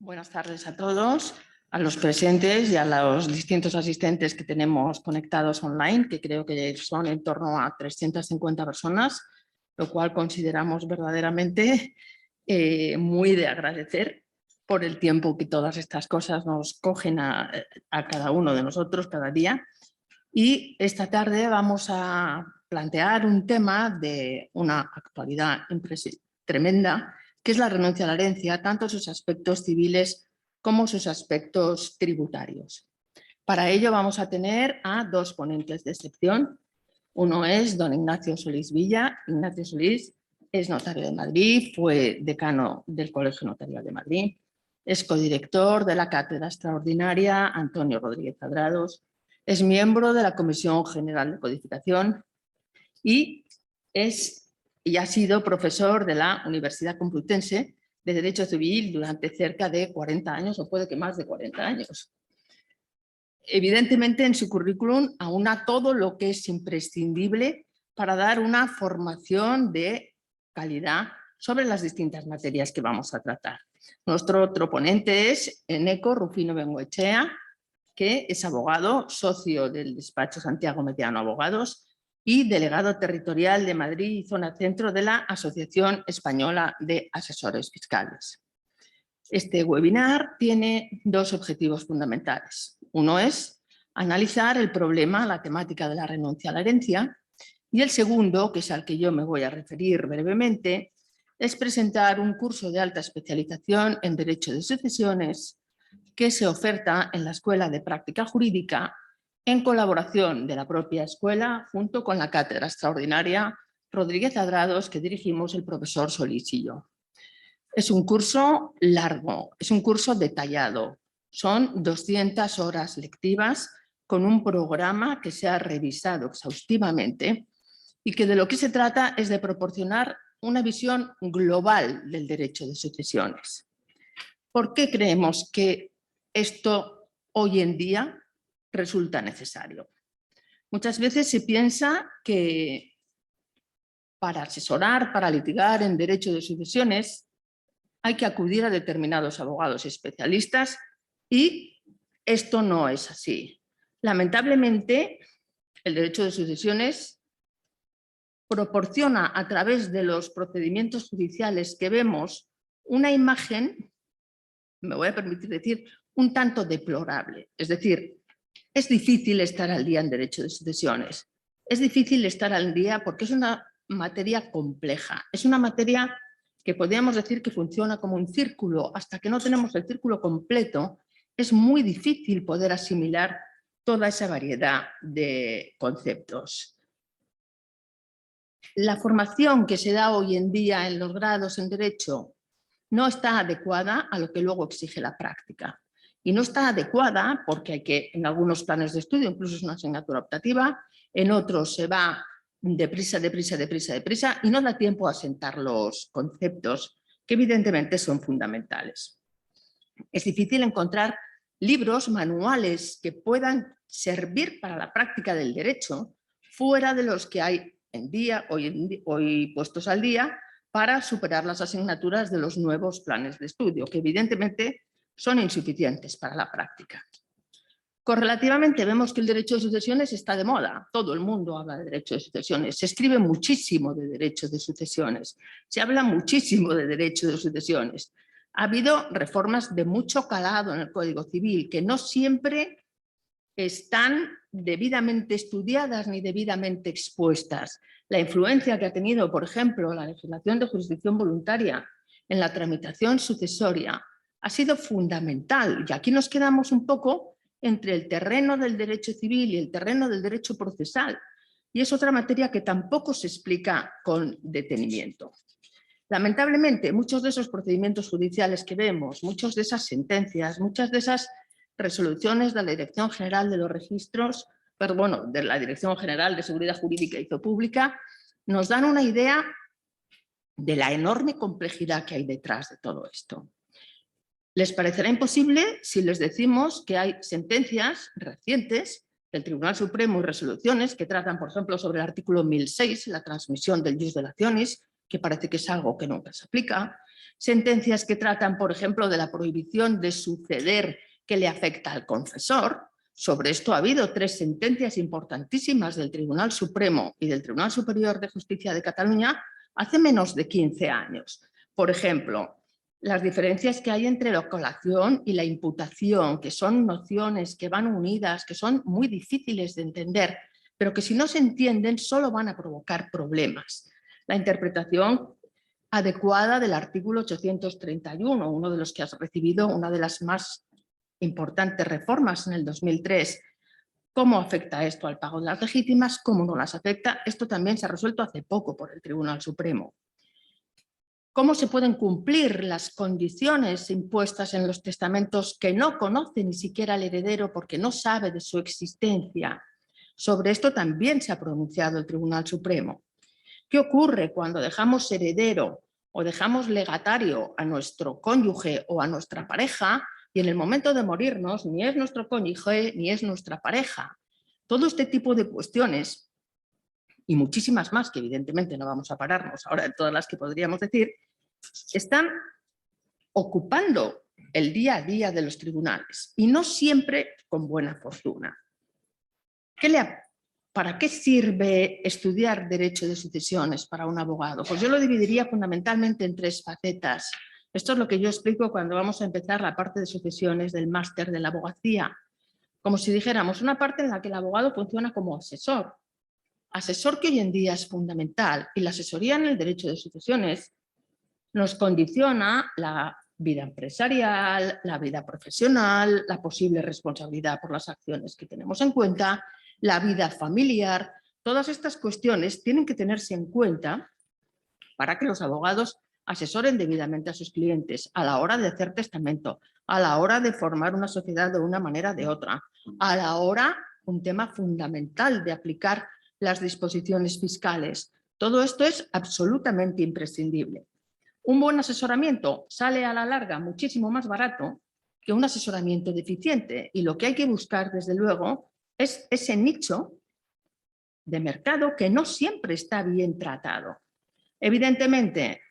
Buenas tardes a todos, a los presentes y a los distintos asistentes que tenemos conectados online, que creo que son en torno a 350 personas, lo cual consideramos verdaderamente muy de agradecer por el tiempo que todas estas cosas nos cogen a cada uno de nosotros cada día. Y esta tarde vamos a plantear un tema de una actualidad tremenda, que es la renuncia a la herencia, tanto sus aspectos civiles como sus aspectos tributarios. Para ello vamos a tener a dos ponentes de excepción. Uno es don Ignacio Solís Villa. Ignacio Solís es notario de Madrid, fue decano del Colegio Notarial de Madrid, es codirector de la Cátedra Extraordinaria Antonio Rodríguez Adrados, es miembro de la Comisión General de Codificación y ha sido profesor de la Universidad Complutense de Derecho Civil durante cerca de 40 años, o puede que más de 40 años. Evidentemente, en su currículum aúna todo lo que es imprescindible para dar una formación de calidad sobre las distintas materias que vamos a tratar. Nuestro otro ponente es Eneco Rufino Bengoechea, que es abogado, socio del despacho Santiago Mediano Abogados y delegado territorial de Madrid y Zona Centro de la Asociación Española de Asesores Fiscales. Este webinar tiene dos objetivos fundamentales. Uno es analizar el problema, la temática de la renuncia a la herencia, y el segundo, que es al que yo me voy a referir brevemente, es presentar un curso de alta especialización en Derecho de Sucesiones que se oferta en la Escuela de Práctica Jurídica en colaboración de la propia escuela junto con la Cátedra Extraordinaria Rodríguez Adrados que dirigimos el profesor Solís y yo. Es un curso largo, es un curso detallado, son 200 horas lectivas con un programa que se ha revisado exhaustivamente y que de lo que se trata es de proporcionar una visión global del derecho de sucesiones. ¿Por qué creemos que esto hoy en día resulta necesario? Muchas veces se piensa que para asesorar, para litigar en derecho de sucesiones, hay que acudir a determinados abogados especialistas y esto no es así. Lamentablemente, el derecho de sucesiones proporciona a través de los procedimientos judiciales que vemos una imagen, me voy a permitir decir, un tanto deplorable. Es decir, es difícil estar al día en derecho de sucesiones. Es difícil estar al día porque es una materia compleja. Es una materia que podríamos decir que funciona como un círculo. Hasta que no tenemos el círculo completo, es muy difícil poder asimilar toda esa variedad de conceptos. La formación que se da hoy en día en los grados en Derecho no está adecuada a lo que luego exige la práctica. Y no está adecuada porque hay que, en algunos planes de estudio, incluso es una asignatura optativa, en otros se va deprisa, deprisa, deprisa, deprisa y no da tiempo a sentar los conceptos que evidentemente son fundamentales. Es difícil encontrar libros, manuales que puedan servir para la práctica del derecho fuera de los que hay hoy puestos al día para superar las asignaturas de los nuevos planes de estudio, que evidentemente son insuficientes para la práctica. Correlativamente vemos que el derecho de sucesiones está de moda. Todo el mundo habla de derecho de sucesiones. Se escribe muchísimo de derecho de sucesiones. Se habla muchísimo de derecho de sucesiones. Ha habido reformas de mucho calado en el Código Civil que no siempre están debidamente estudiadas ni debidamente expuestas. La influencia que ha tenido, por ejemplo, la legislación de jurisdicción voluntaria en la tramitación sucesoria ha sido fundamental. Y aquí nos quedamos un poco entre el terreno del derecho civil y el terreno del derecho procesal. Y es otra materia que tampoco se explica con detenimiento. Lamentablemente, muchos de esos procedimientos judiciales que vemos, muchas de esas sentencias, muchas de esas resoluciones de la Dirección General de los Registros, pero bueno, de la Dirección General de Seguridad Jurídica y Pública, nos dan una idea de la enorme complejidad que hay detrás de todo esto. Les parecerá imposible si les decimos que hay sentencias recientes del Tribunal Supremo y resoluciones que tratan, por ejemplo, sobre el artículo 1006, la transmisión del jus delationis, que parece que es algo que nunca se aplica, sentencias que tratan, por ejemplo, de la prohibición de suceder que le afecta al confesor. Sobre esto ha habido 3 sentencias importantísimas del Tribunal Supremo y del Tribunal Superior de Justicia de Cataluña hace menos de 15 años. Por ejemplo, las diferencias que hay entre la colación y la imputación, que son nociones que van unidas, que son muy difíciles de entender, pero que si no se entienden solo van a provocar problemas. La interpretación adecuada del artículo 831, uno de los que has recibido, una de las más importantes reformas en el 2003. ¿Cómo afecta esto al pago de las legítimas? ¿Cómo no las afecta? Esto también se ha resuelto hace poco por el Tribunal Supremo. ¿Cómo se pueden cumplir las condiciones impuestas en los testamentos que no conoce ni siquiera el heredero porque no sabe de su existencia? Sobre esto también se ha pronunciado el Tribunal Supremo. ¿Qué ocurre cuando dejamos heredero o dejamos legatario a nuestro cónyuge o a nuestra pareja y en el momento de morirnos ni es nuestro cónyuge ni es nuestra pareja? Todo este tipo de cuestiones y muchísimas más, que evidentemente no vamos a pararnos ahora de todas las que podríamos decir, están ocupando el día a día de los tribunales y no siempre con buena fortuna. ¿Para qué sirve estudiar derecho de sucesiones para un abogado? Pues yo lo dividiría fundamentalmente en 3 facetas. Esto es lo que yo explico cuando vamos a empezar la parte de sucesiones del máster de la abogacía. Como si dijéramos una parte en la que el abogado funciona como asesor. Asesor que hoy en día es fundamental, y la asesoría en el derecho de sucesiones nos condiciona la vida empresarial, la vida profesional, la posible responsabilidad por las acciones que tenemos en cuenta, la vida familiar. Todas estas cuestiones tienen que tenerse en cuenta para que los abogados asesoren debidamente a sus clientes a la hora de hacer testamento, a la hora de formar una sociedad de una manera o de otra, a la hora, un tema fundamental, de aplicar las disposiciones fiscales. Todo esto es absolutamente imprescindible. Un buen asesoramiento sale a la larga muchísimo más barato que un asesoramiento deficiente, y lo que hay que buscar, desde luego, es ese nicho de mercado que no siempre está bien tratado. Evidentemente,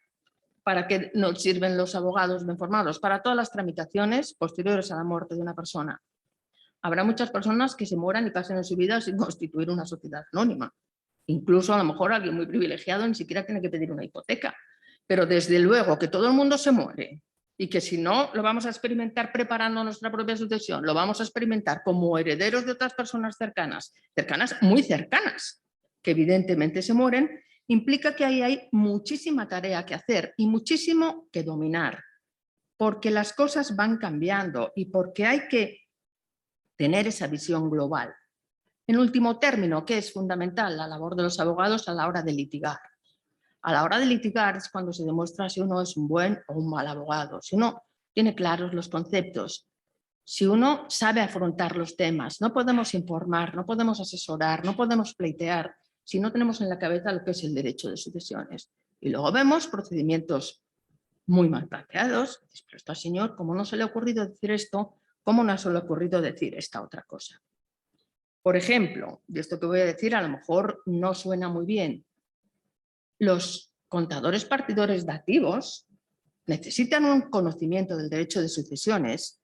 ¿para qué nos sirven los abogados bien formados? Para todas las tramitaciones posteriores a la muerte de una persona. Habrá muchas personas que se mueran y pasen en su vida sin constituir una sociedad anónima. Incluso a lo mejor alguien muy privilegiado ni siquiera tiene que pedir una hipoteca. Pero desde luego que todo el mundo se muere y que si no lo vamos a experimentar preparando nuestra propia sucesión, lo vamos a experimentar como herederos de otras personas cercanas, muy cercanas, que evidentemente se mueren, implica que ahí hay muchísima tarea que hacer y muchísimo que dominar, porque las cosas van cambiando y porque hay que tener esa visión global. En último término, ¿qué es fundamental? La labor de los abogados a la hora de litigar. A la hora de litigar es cuando se demuestra si uno es un buen o un mal abogado, si uno tiene claros los conceptos, si uno sabe afrontar los temas. No podemos informar, no podemos asesorar, no podemos pleitear si no tenemos en la cabeza lo que es el derecho de sucesiones. Y luego vemos procedimientos muy mal planteados. Pero esto al señor, ¿cómo no se le ha ocurrido decir esto? ¿Cómo no se le ha ocurrido decir esta otra cosa? Por ejemplo, de esto que voy a decir a lo mejor no suena muy bien. Los contadores partidores dativos necesitan un conocimiento del derecho de sucesiones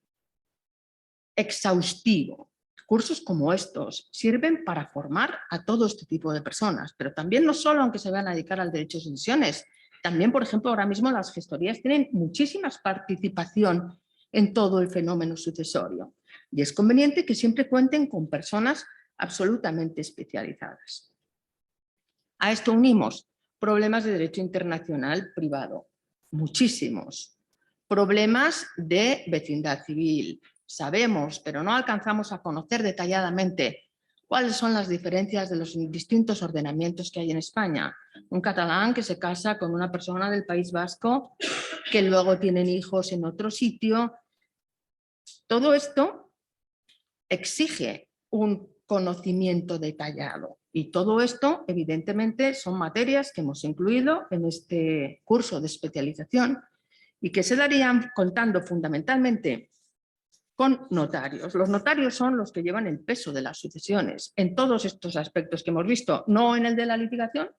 exhaustivo. Cursos como estos sirven para formar a todo este tipo de personas, pero también no solo aunque se vayan a dedicar al derecho de sucesiones, también, por ejemplo, ahora mismo las gestorías tienen muchísima participación en todo el fenómeno sucesorio y es conveniente que siempre cuenten con personas absolutamente especializadas. A esto unimos problemas de derecho internacional privado, muchísimos. Problemas de vecindad civil. Sabemos, pero no alcanzamos a conocer detalladamente cuáles son las diferencias de los distintos ordenamientos que hay en España. Un catalán que se casa con una persona del País Vasco, que luego tienen hijos en otro sitio. Todo esto exige un conocimiento detallado. Y todo esto, evidentemente, son materias que hemos incluido en este curso de especialización y que se darían contando fundamentalmente con notarios. Los notarios son los que llevan el peso de las sucesiones en todos estos aspectos que hemos visto, no en el de la litigación,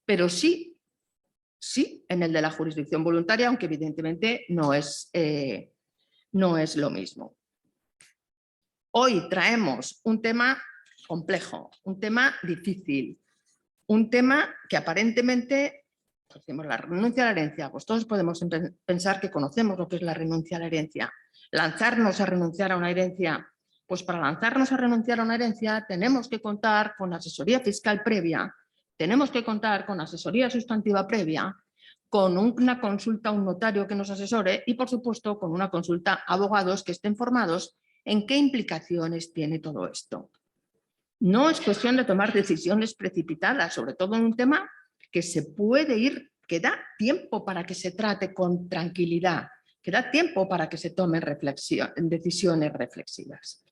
pero sí sí en el de la jurisdicción voluntaria, aunque evidentemente no es lo mismo. Hoy traemos un tema complejo, un tema difícil, un tema que aparentemente, decimos la renuncia a la herencia, pues todos podemos pensar que conocemos lo que es la renuncia a la herencia. Lanzarnos a renunciar a una herencia, pues para lanzarnos a renunciar a una herencia tenemos que contar con asesoría fiscal previa, tenemos que contar con asesoría sustantiva previa, con una consulta a un notario que nos asesore y por supuesto con una consulta a abogados que estén formados en qué implicaciones tiene todo esto. No es cuestión de tomar decisiones precipitadas, sobre todo en un tema que se puede ir, que da tiempo para que se trate con tranquilidad, que da tiempo para que se tomen decisiones reflexivas.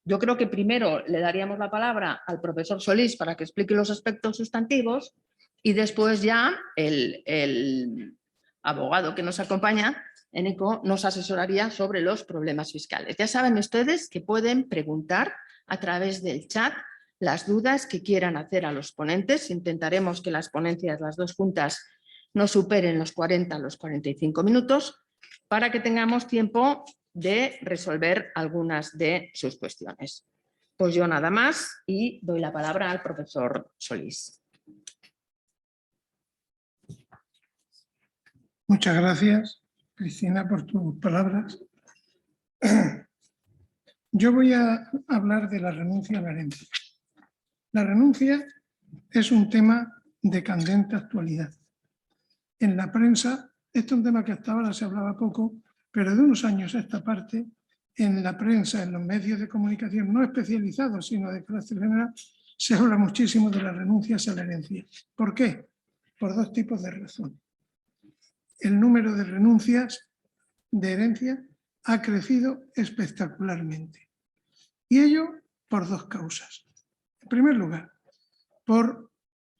Yo creo que primero le daríamos la palabra al profesor Solís para que explique los aspectos sustantivos y después ya el abogado que nos acompaña, Eneco, nos asesoraría sobre los problemas fiscales. Ya saben ustedes que pueden preguntar a través del chat las dudas que quieran hacer a los ponentes. Intentaremos que las ponencias, las dos juntas, no superen los 40 a los 45 minutos para que tengamos tiempo de resolver algunas de sus cuestiones. Pues yo nada más y doy la palabra al profesor Solís. Muchas gracias, Cristina, por tus palabras. Yo voy a hablar de la renuncia a la herencia. La renuncia es un tema de candente actualidad. En la prensa, este es un tema que hasta ahora se hablaba poco, pero de unos años a esta parte, en la prensa, en los medios de comunicación no especializados, sino de carácter general, se habla muchísimo de las renuncias a la herencia. ¿Por qué? Por dos tipos de razones. El número de renuncias de herencia ha crecido espectacularmente. Y ello por dos causas. En primer lugar, por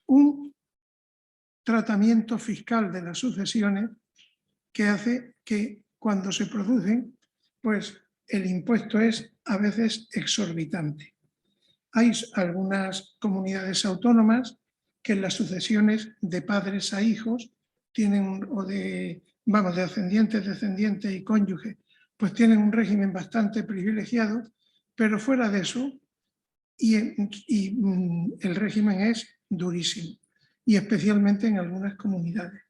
un tratamiento fiscal de las sucesiones que hace que cuando se producen, pues el impuesto es a veces exorbitante. Hay algunas comunidades autónomas que en las sucesiones de padres a hijos tienen, o de ascendientes, descendientes y cónyuges, pues tienen un régimen bastante privilegiado, pero fuera de eso, el régimen es durísimo, y especialmente en algunas comunidades.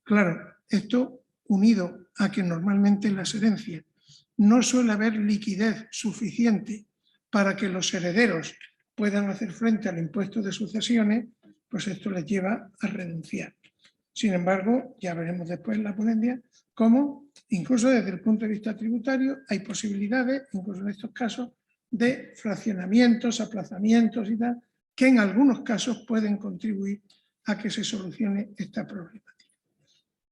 Claro, esto unido a que normalmente en las herencias no suele haber liquidez suficiente para que los herederos puedan hacer frente al impuesto de sucesiones, pues esto les lleva a renunciar. Sin embargo, ya veremos después en la ponencia cómo, incluso desde el punto de vista tributario, hay posibilidades, incluso en estos casos, de fraccionamientos, aplazamientos y tal, que en algunos casos pueden contribuir a que se solucione esta problemática.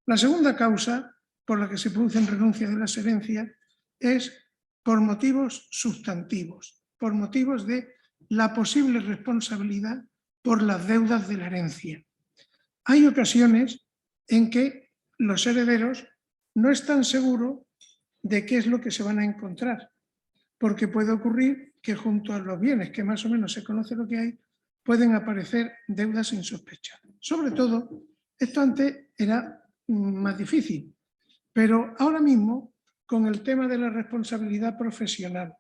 La segunda causa por la que se producen renuncias de las herencias es por motivos sustantivos, por motivos de la posible responsabilidad por las deudas de la herencia. Hay ocasiones en que los herederos no están seguros de qué es lo que se van a encontrar, porque puede ocurrir que junto a los bienes, que más o menos se conoce lo que hay, pueden aparecer deudas insospechadas. Sobre todo, esto antes era más difícil, pero ahora mismo, con el tema de la responsabilidad profesional,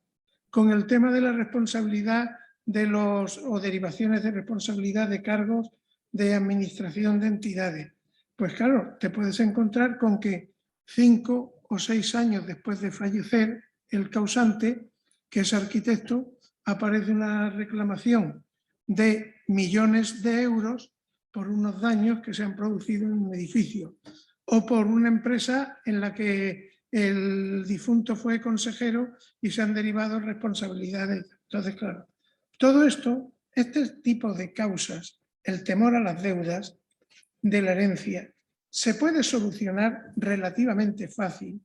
con el tema de la responsabilidad o derivaciones de responsabilidad de cargos de administración de entidades, pues claro, te puedes encontrar con que 5 o 6 años después de fallecer el causante, que es arquitecto, aparece una reclamación de millones de euros por unos daños que se han producido en un edificio, o por una empresa en la que el difunto fue consejero y se han derivado responsabilidades. Entonces, claro, todo esto, este tipo de causas, el temor a las deudas de la herencia, se puede solucionar relativamente fácil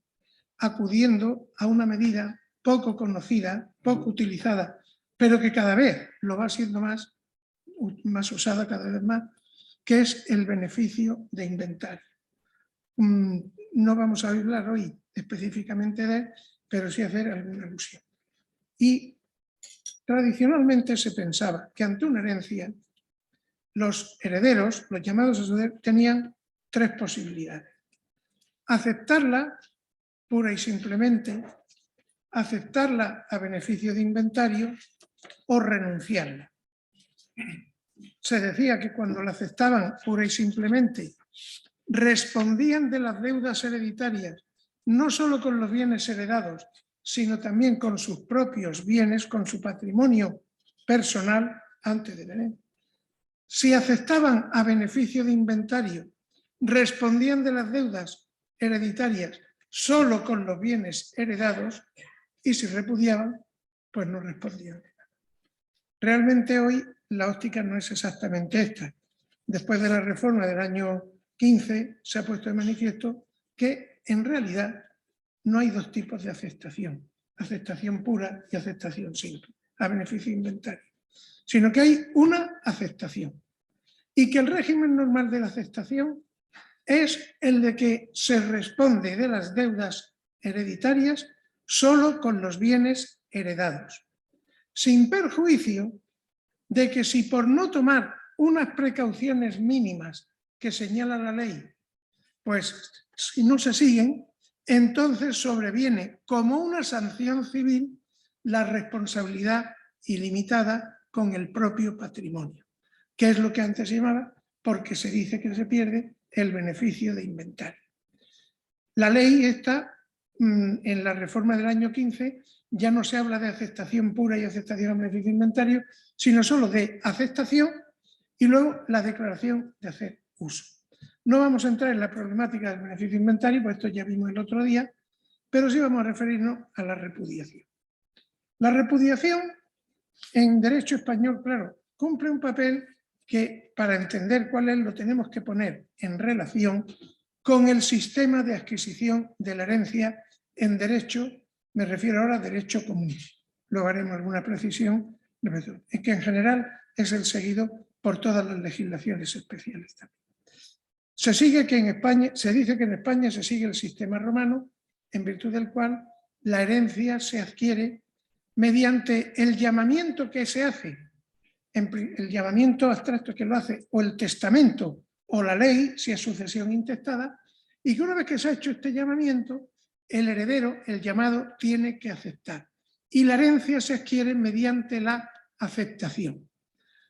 acudiendo a una medida poco conocida, poco utilizada, pero que cada vez lo va siendo más usada cada vez más, que es el beneficio de inventario. No vamos a hablar hoy específicamente de él, pero sí hacer alguna alusión. Y tradicionalmente se pensaba que ante una herencia los herederos, los llamados herederos, tenían tres posibilidades. Aceptarla pura y simplemente, aceptarla a beneficio de inventario o renunciarla. Se decía que cuando la aceptaban pura y simplemente, respondían de las deudas hereditarias, no solo con los bienes heredados, sino también con sus propios bienes, con su patrimonio personal antes de tener. Si aceptaban a beneficio de inventario, respondían de las deudas hereditarias solo con los bienes heredados, y si repudiaban, pues no respondían. Realmente hoy la óptica no es exactamente esta. Después de la reforma del año 15 se ha puesto de manifiesto que en realidad no hay dos tipos de aceptación, aceptación pura y aceptación simple, a beneficio de inventario, sino que hay una aceptación y que el régimen normal de la aceptación es el de que se responde de las deudas hereditarias solo con los bienes heredados, sin perjuicio de que si por no tomar unas precauciones mínimas que señala la ley, pues si no se siguen, entonces sobreviene como una sanción civil la responsabilidad ilimitada con el propio patrimonio, que es lo que antes se llamaba, porque se dice que se pierde el beneficio de inventario. La ley esta, en la reforma del año 15, ya no se habla de aceptación pura y aceptación a beneficio de inventario, sino solo de aceptación y luego la declaración de hacer uso. No vamos a entrar en la problemática del beneficio de inventario, pues esto ya vimos el otro día, pero sí vamos a referirnos a la repudiación. La repudiación en derecho español, claro, cumple un papel que para entender cuál es lo tenemos que poner en relación con el sistema de adquisición de la herencia en derecho, me refiero ahora a derecho común. Luego haremos alguna precisión, es que en general es el seguido por todas las legislaciones especiales también. Se dice que en España se sigue el sistema romano, en virtud del cual la herencia se adquiere mediante el llamamiento que se hace, el llamamiento abstracto que lo hace, o el testamento o la ley, si es sucesión intestada, y que una vez que se ha hecho este llamamiento, el heredero, el llamado, tiene que aceptar. Y la herencia se adquiere mediante la aceptación.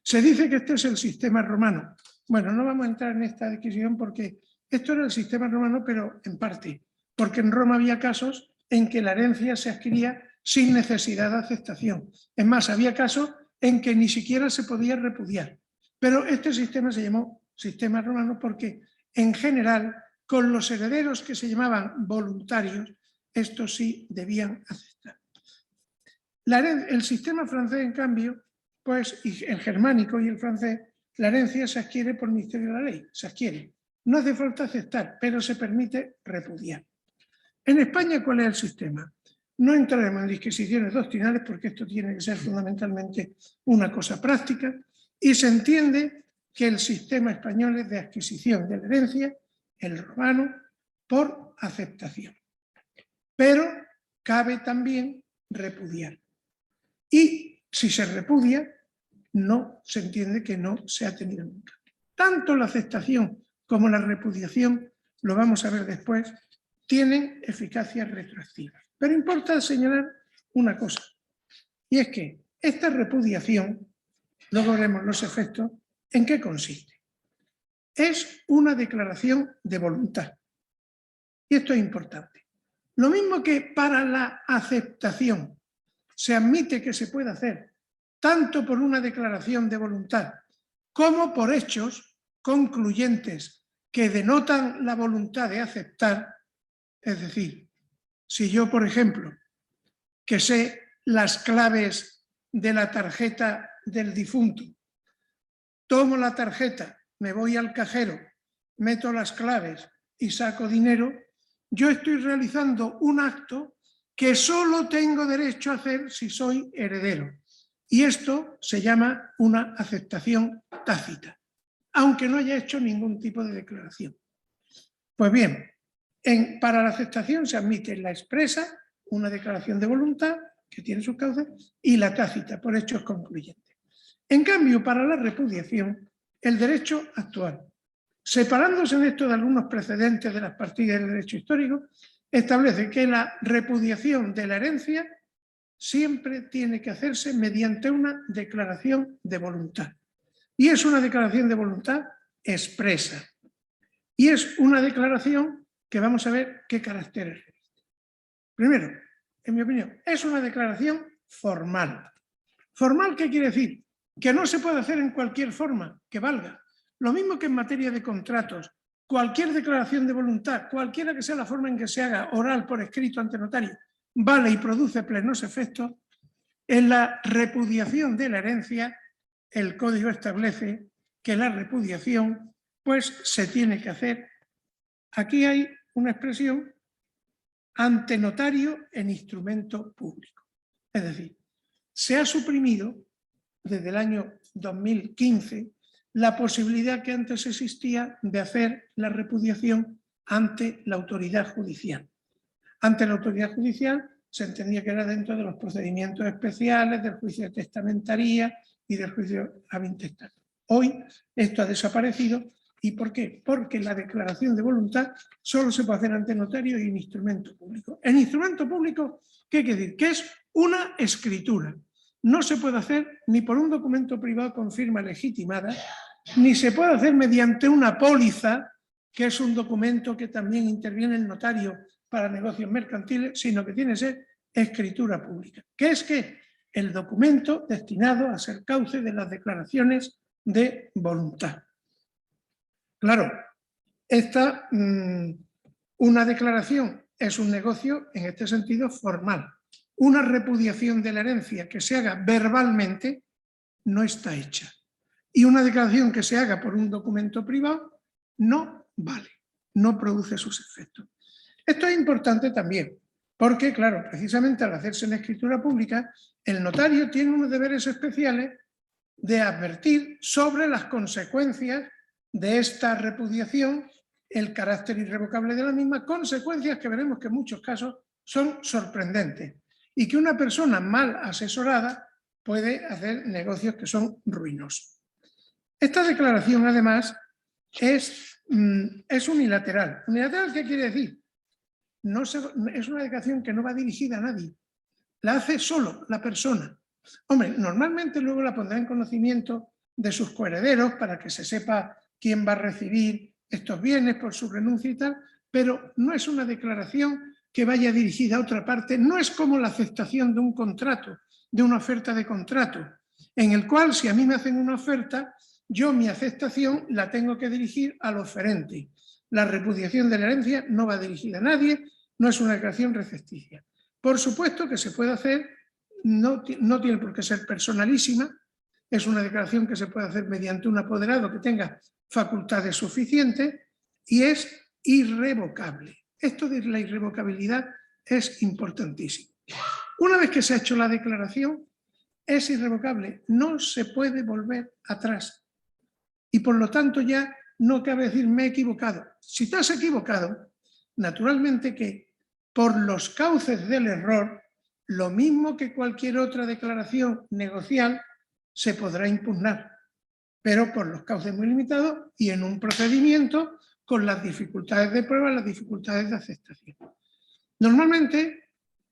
Se dice que este es el sistema romano. Bueno, no vamos a entrar en esta discusión porque esto era el sistema romano, pero en parte, porque en Roma había casos en que la herencia se adquiría sin necesidad de aceptación. Es más, había casos en que ni siquiera se podía repudiar. Pero este sistema se llamó sistema romano porque, en general, con los herederos que se llamaban voluntarios, estos sí debían aceptar. El sistema francés, en cambio, pues, y el germánico y el francés, la herencia se adquiere por misterio de la ley, se adquiere. No hace falta aceptar, pero se permite repudiar. En España, ¿cuál es el sistema? No entraremos en disquisiciones doctrinales porque esto tiene que ser fundamentalmente una cosa práctica y se entiende que el sistema español es de adquisición de la herencia, el romano, por aceptación. Pero cabe también repudiar. Y si se repudia, no se entiende que no se ha tenido nunca. Tanto la aceptación como la repudiación, lo vamos a ver después, tienen eficacia retroactiva. Pero importa señalar una cosa, y es que esta repudiación, luego veremos los efectos, ¿en qué consiste? Es una declaración de voluntad. Y esto es importante. Lo mismo que para la aceptación se admite que se puede hacer tanto por una declaración de voluntad como por hechos concluyentes que denotan la voluntad de aceptar. Es decir, si yo, por ejemplo, que sé las claves de la tarjeta del difunto, tomo la tarjeta, me voy al cajero, meto las claves y saco dinero, yo estoy realizando un acto que solo tengo derecho a hacer si soy heredero. Y esto se llama una aceptación tácita, aunque no haya hecho ningún tipo de declaración. Pues bien, para la aceptación se admite la expresa, una declaración de voluntad, que tiene sus causas, y la tácita, por hechos concluyentes. En cambio, para la repudiación, el derecho actual separándose en esto de algunos precedentes de las partidas de derecho histórico, establece que la repudiación de la herencia siempre tiene que hacerse mediante una declaración de voluntad. Y es una declaración de voluntad expresa. Y es una declaración que vamos a ver qué caracteres reviste. Primero, en mi opinión, es una declaración formal. ¿Formal qué quiere decir? Que no se puede hacer en cualquier forma que valga. Lo mismo que en materia de contratos. Cualquier declaración de voluntad, cualquiera que sea la forma en que se haga, oral, por escrito, ante notario, vale y produce plenos efectos. En la repudiación de la herencia, el Código establece que la repudiación pues se tiene que hacer. Aquí hay una expresión ante notario en instrumento público. Es decir, se ha suprimido desde el año 2015 la posibilidad que antes existía de hacer la repudiación ante la autoridad judicial. Ante la autoridad judicial se entendía que era dentro de los procedimientos especiales del juicio de testamentaría y del juicio ab intestate. Hoy esto ha desaparecido. ¿Y por qué? Porque la declaración de voluntad solo se puede hacer ante notario y en instrumento público. En instrumento público, ¿qué quiere decir? Que es una escritura. No se puede hacer ni por un documento privado con firma legitimada, ni se puede hacer mediante una póliza, que es un documento que también interviene el notario para negocios mercantiles, sino que tiene que ser escritura pública. ¿Qué es qué? El documento destinado a ser cauce de las declaraciones de voluntad. Claro, una declaración es un negocio en este sentido formal. Una repudiación de la herencia que se haga verbalmente no está hecha. Y una declaración que se haga por un documento privado no vale, no produce sus efectos. Esto es importante también, porque, claro, precisamente al hacerse en escritura pública, el notario tiene unos deberes especiales de advertir sobre las consecuencias de esta repudiación, el carácter irrevocable de la misma, consecuencias que veremos que en muchos casos son sorprendentes y que una persona mal asesorada puede hacer negocios que son ruinosos. Esta declaración, además, es unilateral. ¿Unilateral qué quiere decir? Es una declaración que no va dirigida a nadie. La hace solo la persona. Hombre, normalmente luego la pondrá en conocimiento de sus coherederos para que se sepa quién va a recibir estos bienes por su renuncia y tal, pero no es una declaración que vaya dirigida a otra parte, no es como la aceptación de un contrato, de una oferta de contrato, en el cual si a mí me hacen una oferta, yo mi aceptación la tengo que dirigir al oferente. La repudiación de la herencia no va dirigida a nadie, no es una declaración recepticia. Por supuesto que se puede hacer, no tiene por qué ser personalísima, es una declaración que se puede hacer mediante un apoderado que tenga facultades suficientes y es irrevocable. Esto de la irrevocabilidad es importantísimo. Una vez que se ha hecho la declaración, es irrevocable, no se puede volver atrás. Y por lo tanto ya no cabe decir me he equivocado. Si te has equivocado, naturalmente que por los cauces del error, lo mismo que cualquier otra declaración negocial, se podrá impugnar, pero por los cauces muy limitados y en un procedimiento con las dificultades de prueba, las dificultades de aceptación. Normalmente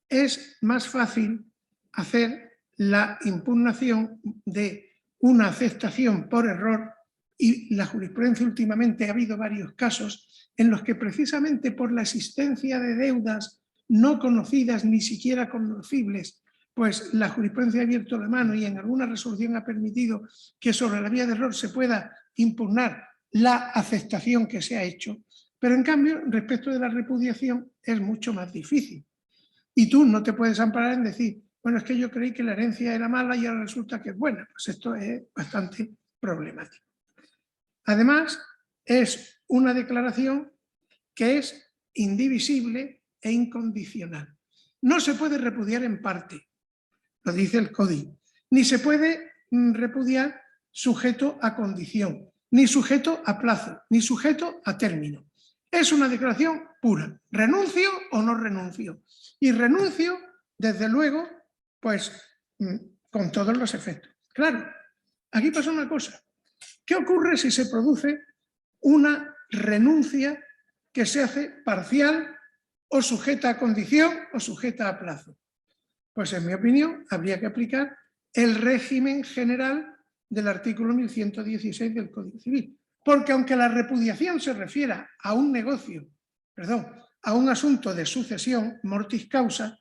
es más fácil hacer la impugnación de una aceptación por error y la jurisprudencia últimamente ha habido varios casos en los que precisamente por la existencia de deudas no conocidas ni siquiera conocibles, pues la jurisprudencia ha abierto la mano y en alguna resolución ha permitido que sobre la vía de error se pueda impugnar la aceptación que se ha hecho, pero en cambio respecto de la repudiación es mucho más difícil. Y tú no te puedes amparar en decir, bueno, es que yo creí que la herencia era mala y ahora resulta que es buena. Pues esto es bastante problemático. Además, es una declaración que es indivisible e incondicional. No se puede repudiar en parte, lo dice el Código, ni se puede repudiar sujeto a condición, ni sujeto a plazo, ni sujeto a término. Es una declaración pura, renuncio o no renuncio. Y renuncio, desde luego, pues con todos los efectos. Claro, aquí pasa una cosa. ¿Qué ocurre si se produce una renuncia que se hace parcial o sujeta a condición o sujeta a plazo. Pues en mi opinión habría que aplicar el régimen general del artículo 1116 del Código Civil. Porque aunque la repudiación se refiera a un negocio, a un asunto de sucesión, mortis causa,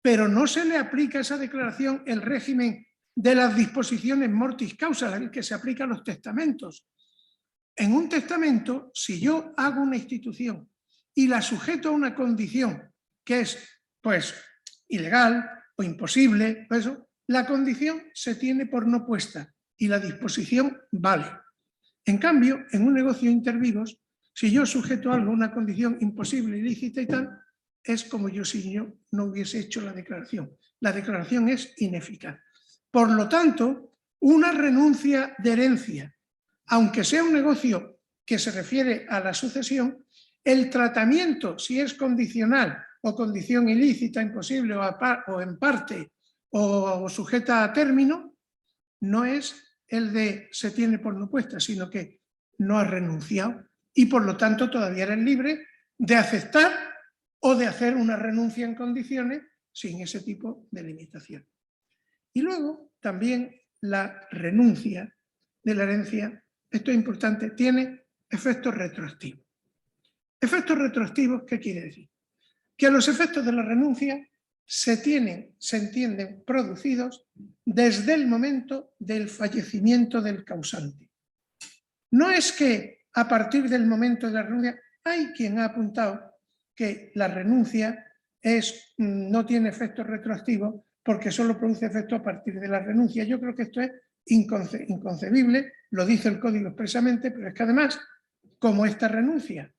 pero no se le aplica a esa declaración el régimen de las disposiciones mortis causa, el que se aplica a los testamentos. En un testamento, si yo hago una institución y la sujeto a una condición que es, pues, ilegal o imposible, pues eso, la condición se tiene por no puesta y la disposición vale. En cambio, en un negocio inter-vivos, si yo sujeto algo a una condición imposible, ilícita y tal, es como si yo no hubiese hecho la declaración. La declaración es ineficaz. Por lo tanto, una renuncia de herencia, aunque sea un negocio que se refiere a la sucesión, el tratamiento, si es condicional o condición ilícita, imposible o en parte o sujeta a término, no es el de se tiene por no puesta, sino que no ha renunciado y por lo tanto todavía eres libre de aceptar o de hacer una renuncia en condiciones sin ese tipo de limitación. Y luego también la renuncia de la herencia, esto es importante, tiene efectos retroactivos. ¿Efectos retroactivos qué quiere decir? Que los efectos de la renuncia se entienden producidos desde el momento del fallecimiento del causante. No es que a partir del momento de la renuncia, hay quien ha apuntado que la renuncia no tiene efectos retroactivos porque solo produce efecto a partir de la renuncia. Yo creo que esto es inconcebible, lo dice el Código expresamente, pero es que además, como esta renuncia,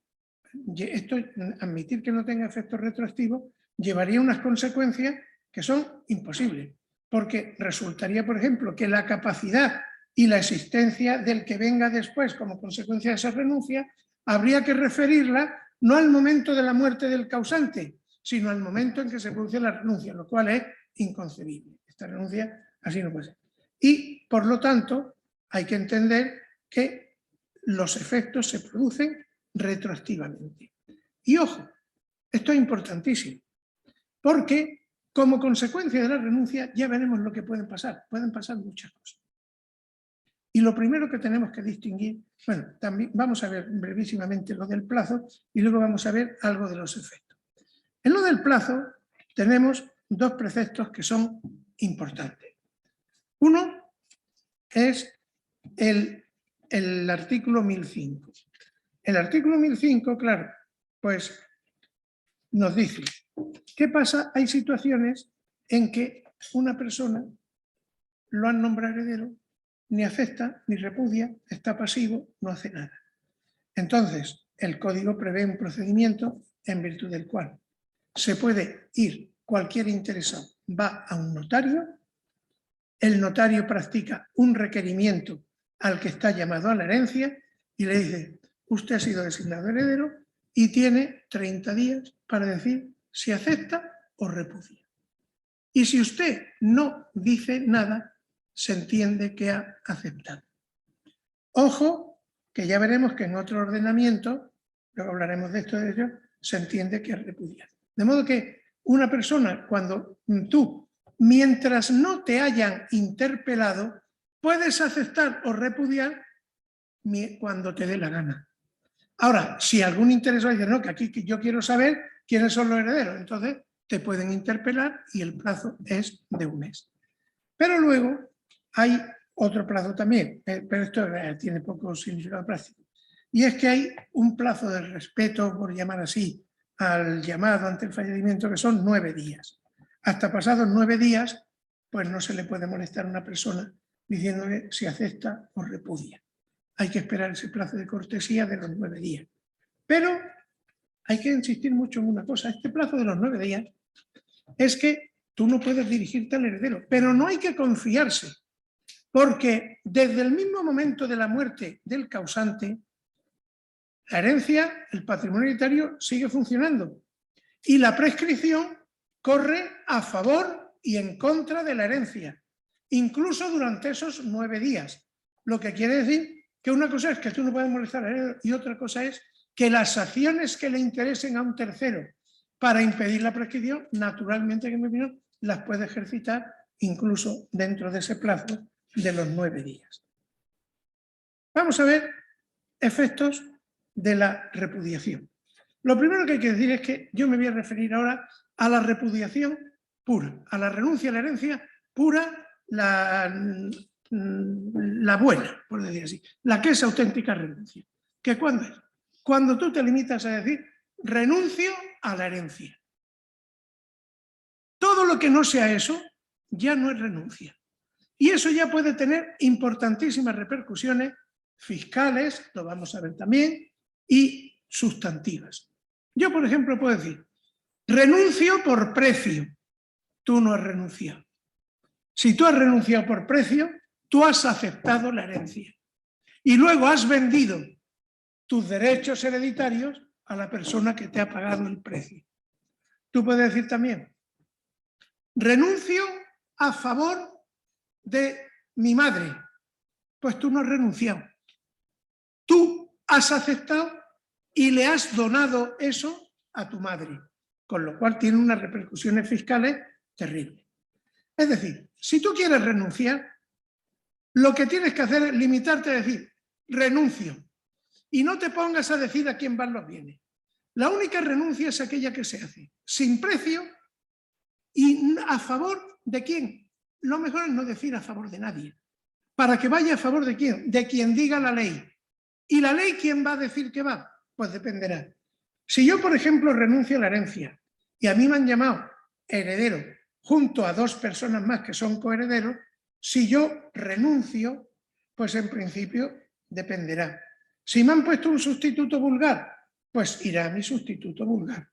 admitir que no tenga efectos retroactivos, llevaría unas consecuencias que son imposibles, porque resultaría, por ejemplo, que la capacidad y la existencia del que venga después como consecuencia de esa renuncia, habría que referirla no al momento de la muerte del causante, sino al momento en que se produce la renuncia, lo cual es inconcebible. Esta renuncia así no puede ser. Y, por lo tanto, hay que entender que los efectos se producen retroactivamente. Y ojo, esto es importantísimo, porque como consecuencia de la renuncia ya veremos lo que pueden pasar muchas cosas. Y lo primero que tenemos que distinguir, bueno, también vamos a ver brevísimamente lo del plazo y luego vamos a ver algo de los efectos. En lo del plazo tenemos dos preceptos que son importantes. Uno es el artículo 1005. El artículo 1005, claro, pues nos dice, ¿qué pasa? Hay situaciones en que una persona lo han nombrado heredero, ni acepta, ni repudia, está pasivo, no hace nada. Entonces, el Código prevé un procedimiento en virtud del cual se puede ir cualquier interesado, va a un notario, el notario practica un requerimiento al que está llamado a la herencia y le dice, usted ha sido designado heredero y tiene 30 días para decir si acepta o repudia. Y si usted no dice nada, se entiende que ha aceptado. Ojo, que ya veremos que en otro ordenamiento, luego hablaremos de esto de ello, se entiende que ha repudiado. De modo que una persona, cuando tú, mientras no te hayan interpelado, puedes aceptar o repudiar cuando te dé la gana. Ahora, si algún interesado dice, no, que aquí yo quiero saber quiénes son los herederos, entonces te pueden interpelar y el plazo es de un mes. Pero luego hay otro plazo también, pero esto tiene poco significado práctico. Y es que hay un plazo de respeto, por llamar así, al llamado ante el fallecimiento, que son 9 días. Hasta pasados 9 días, pues no se le puede molestar a una persona diciéndole si acepta o repudia. Hay que esperar ese plazo de cortesía de los 9 días. Pero hay que insistir mucho en una cosa. Este plazo de los 9 días es que tú no puedes dirigirte al heredero, pero no hay que confiarse, porque desde el mismo momento de la muerte del causante, la herencia, el patrimonio hereditario sigue funcionando y la prescripción corre a favor y en contra de la herencia, incluso durante esos 9 días, lo que quiere decir que una cosa es que tú no puedes molestar al heredero y otra cosa es que las acciones que le interesen a un tercero para impedir la prescripción, naturalmente, que en mi opinión, las puede ejercitar incluso dentro de ese plazo de los 9 días. Vamos a ver efectos de la repudiación. Lo primero que hay que decir es que yo me voy a referir ahora a la repudiación pura, a la renuncia a la herencia pura, la buena, por decir así, la que es auténtica renuncia. ¿Que cuándo es? Cuando tú te limitas a decir renuncio a la herencia. Todo lo que no sea eso ya no es renuncia. Y eso ya puede tener importantísimas repercusiones fiscales, lo vamos a ver también, y sustantivas. Yo, por ejemplo, puedo decir, renuncio por precio. Tú no has renunciado. Si tú has renunciado por precio, tú has aceptado la herencia. Y luego has vendido tus derechos hereditarios a la persona que te ha pagado el precio. Tú puedes decir también, renuncio a favor de mi madre. Pues tú no has renunciado. Tú has aceptado y le has donado eso a tu madre, con lo cual tiene unas repercusiones fiscales terribles. Es decir, si tú quieres renunciar, lo que tienes que hacer es limitarte a decir, renuncio, y no te pongas a decir a quién van los bienes. La única renuncia es aquella que se hace sin precio y a favor de quién. Lo mejor es no decir a favor de nadie, para que vaya a favor de quién, de quien diga la ley. ¿Y la ley quién va a decir que va? Pues dependerá. Si yo, por ejemplo, renuncio a la herencia y a mí me han llamado heredero junto a 2 personas más que son coherederos, si yo renuncio, pues en principio dependerá. Si me han puesto un sustituto vulgar, pues irá a mi sustituto vulgar.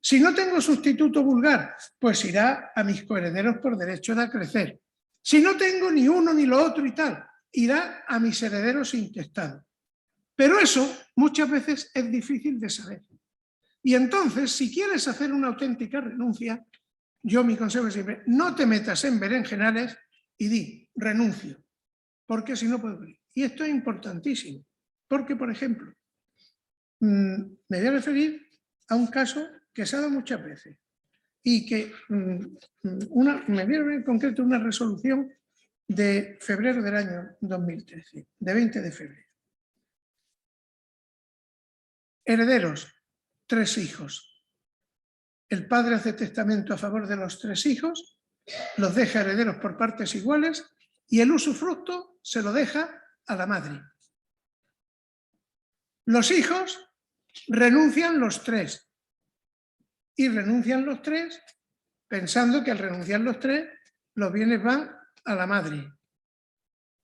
Si no tengo sustituto vulgar, pues irá a mis coherederos por derecho de acrecer. Si no tengo ni uno ni lo otro y tal, irá a mis herederos intestados. Pero eso muchas veces es difícil de saber. Y entonces, si quieres hacer una auténtica renuncia, yo mi consejo es siempre, no te metas en berenjenales y di, renuncio, porque si no puedo venir. Y esto es importantísimo, porque, por ejemplo, me voy a referir a un caso que se ha dado muchas veces y que me voy a referir en concreto a una resolución de febrero del año 2013, de 20 de febrero. Herederos, 3 hijos. El padre hace testamento a favor de los 3 hijos, los deja herederos por partes iguales y el usufructo se lo deja a la madre. Los hijos renuncian los 3 y renuncian los 3 pensando que al renunciar los 3 los bienes van a la madre.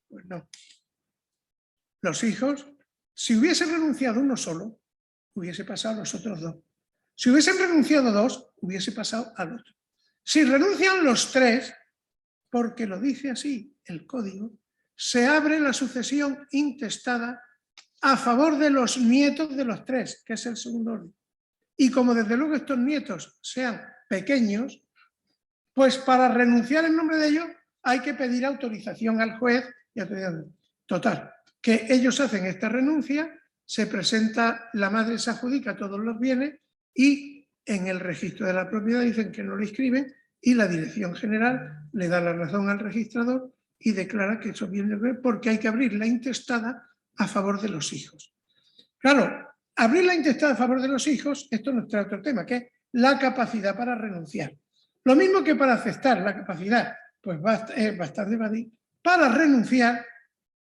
Pues no. Los hijos, si hubiesen renunciado uno solo, hubiese pasado a los otros 2. Si hubiesen renunciado 2, hubiese pasado al otro. Si renuncian los 3, porque lo dice así el código, se abre la sucesión intestada a favor de los nietos de los 3, que es el segundo orden. Y como desde luego estos nietos sean pequeños, pues para renunciar en nombre de ellos hay que pedir autorización al juez y autorización. Total, que ellos hacen esta renuncia, se presenta, la madre se adjudica todos los bienes y en el registro de la propiedad dicen que no lo inscriben y la Dirección General le da la razón al registrador y declara que esos bienes porque hay que abrir la intestada a favor de los hijos. Claro, abrir la intestada a favor de los hijos, esto nos trae otro tema, que es la capacidad para renunciar. Lo mismo que para aceptar la capacidad, pues es bastante fácil. Para renunciar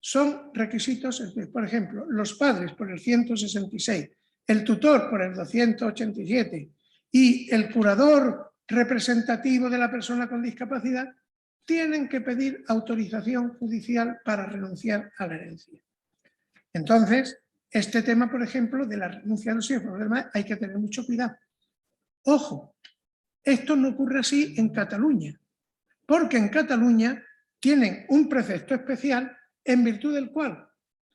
son requisitos, por ejemplo, los padres por el 166, el tutor por el 287 y el curador representativo de la persona con discapacidad tienen que pedir autorización judicial para renunciar a la herencia. Entonces, este tema, por ejemplo, de la renuncia a los hijos, hay que tener mucho cuidado. Ojo, esto no ocurre así en Cataluña, porque en Cataluña tienen un precepto especial en virtud del cual,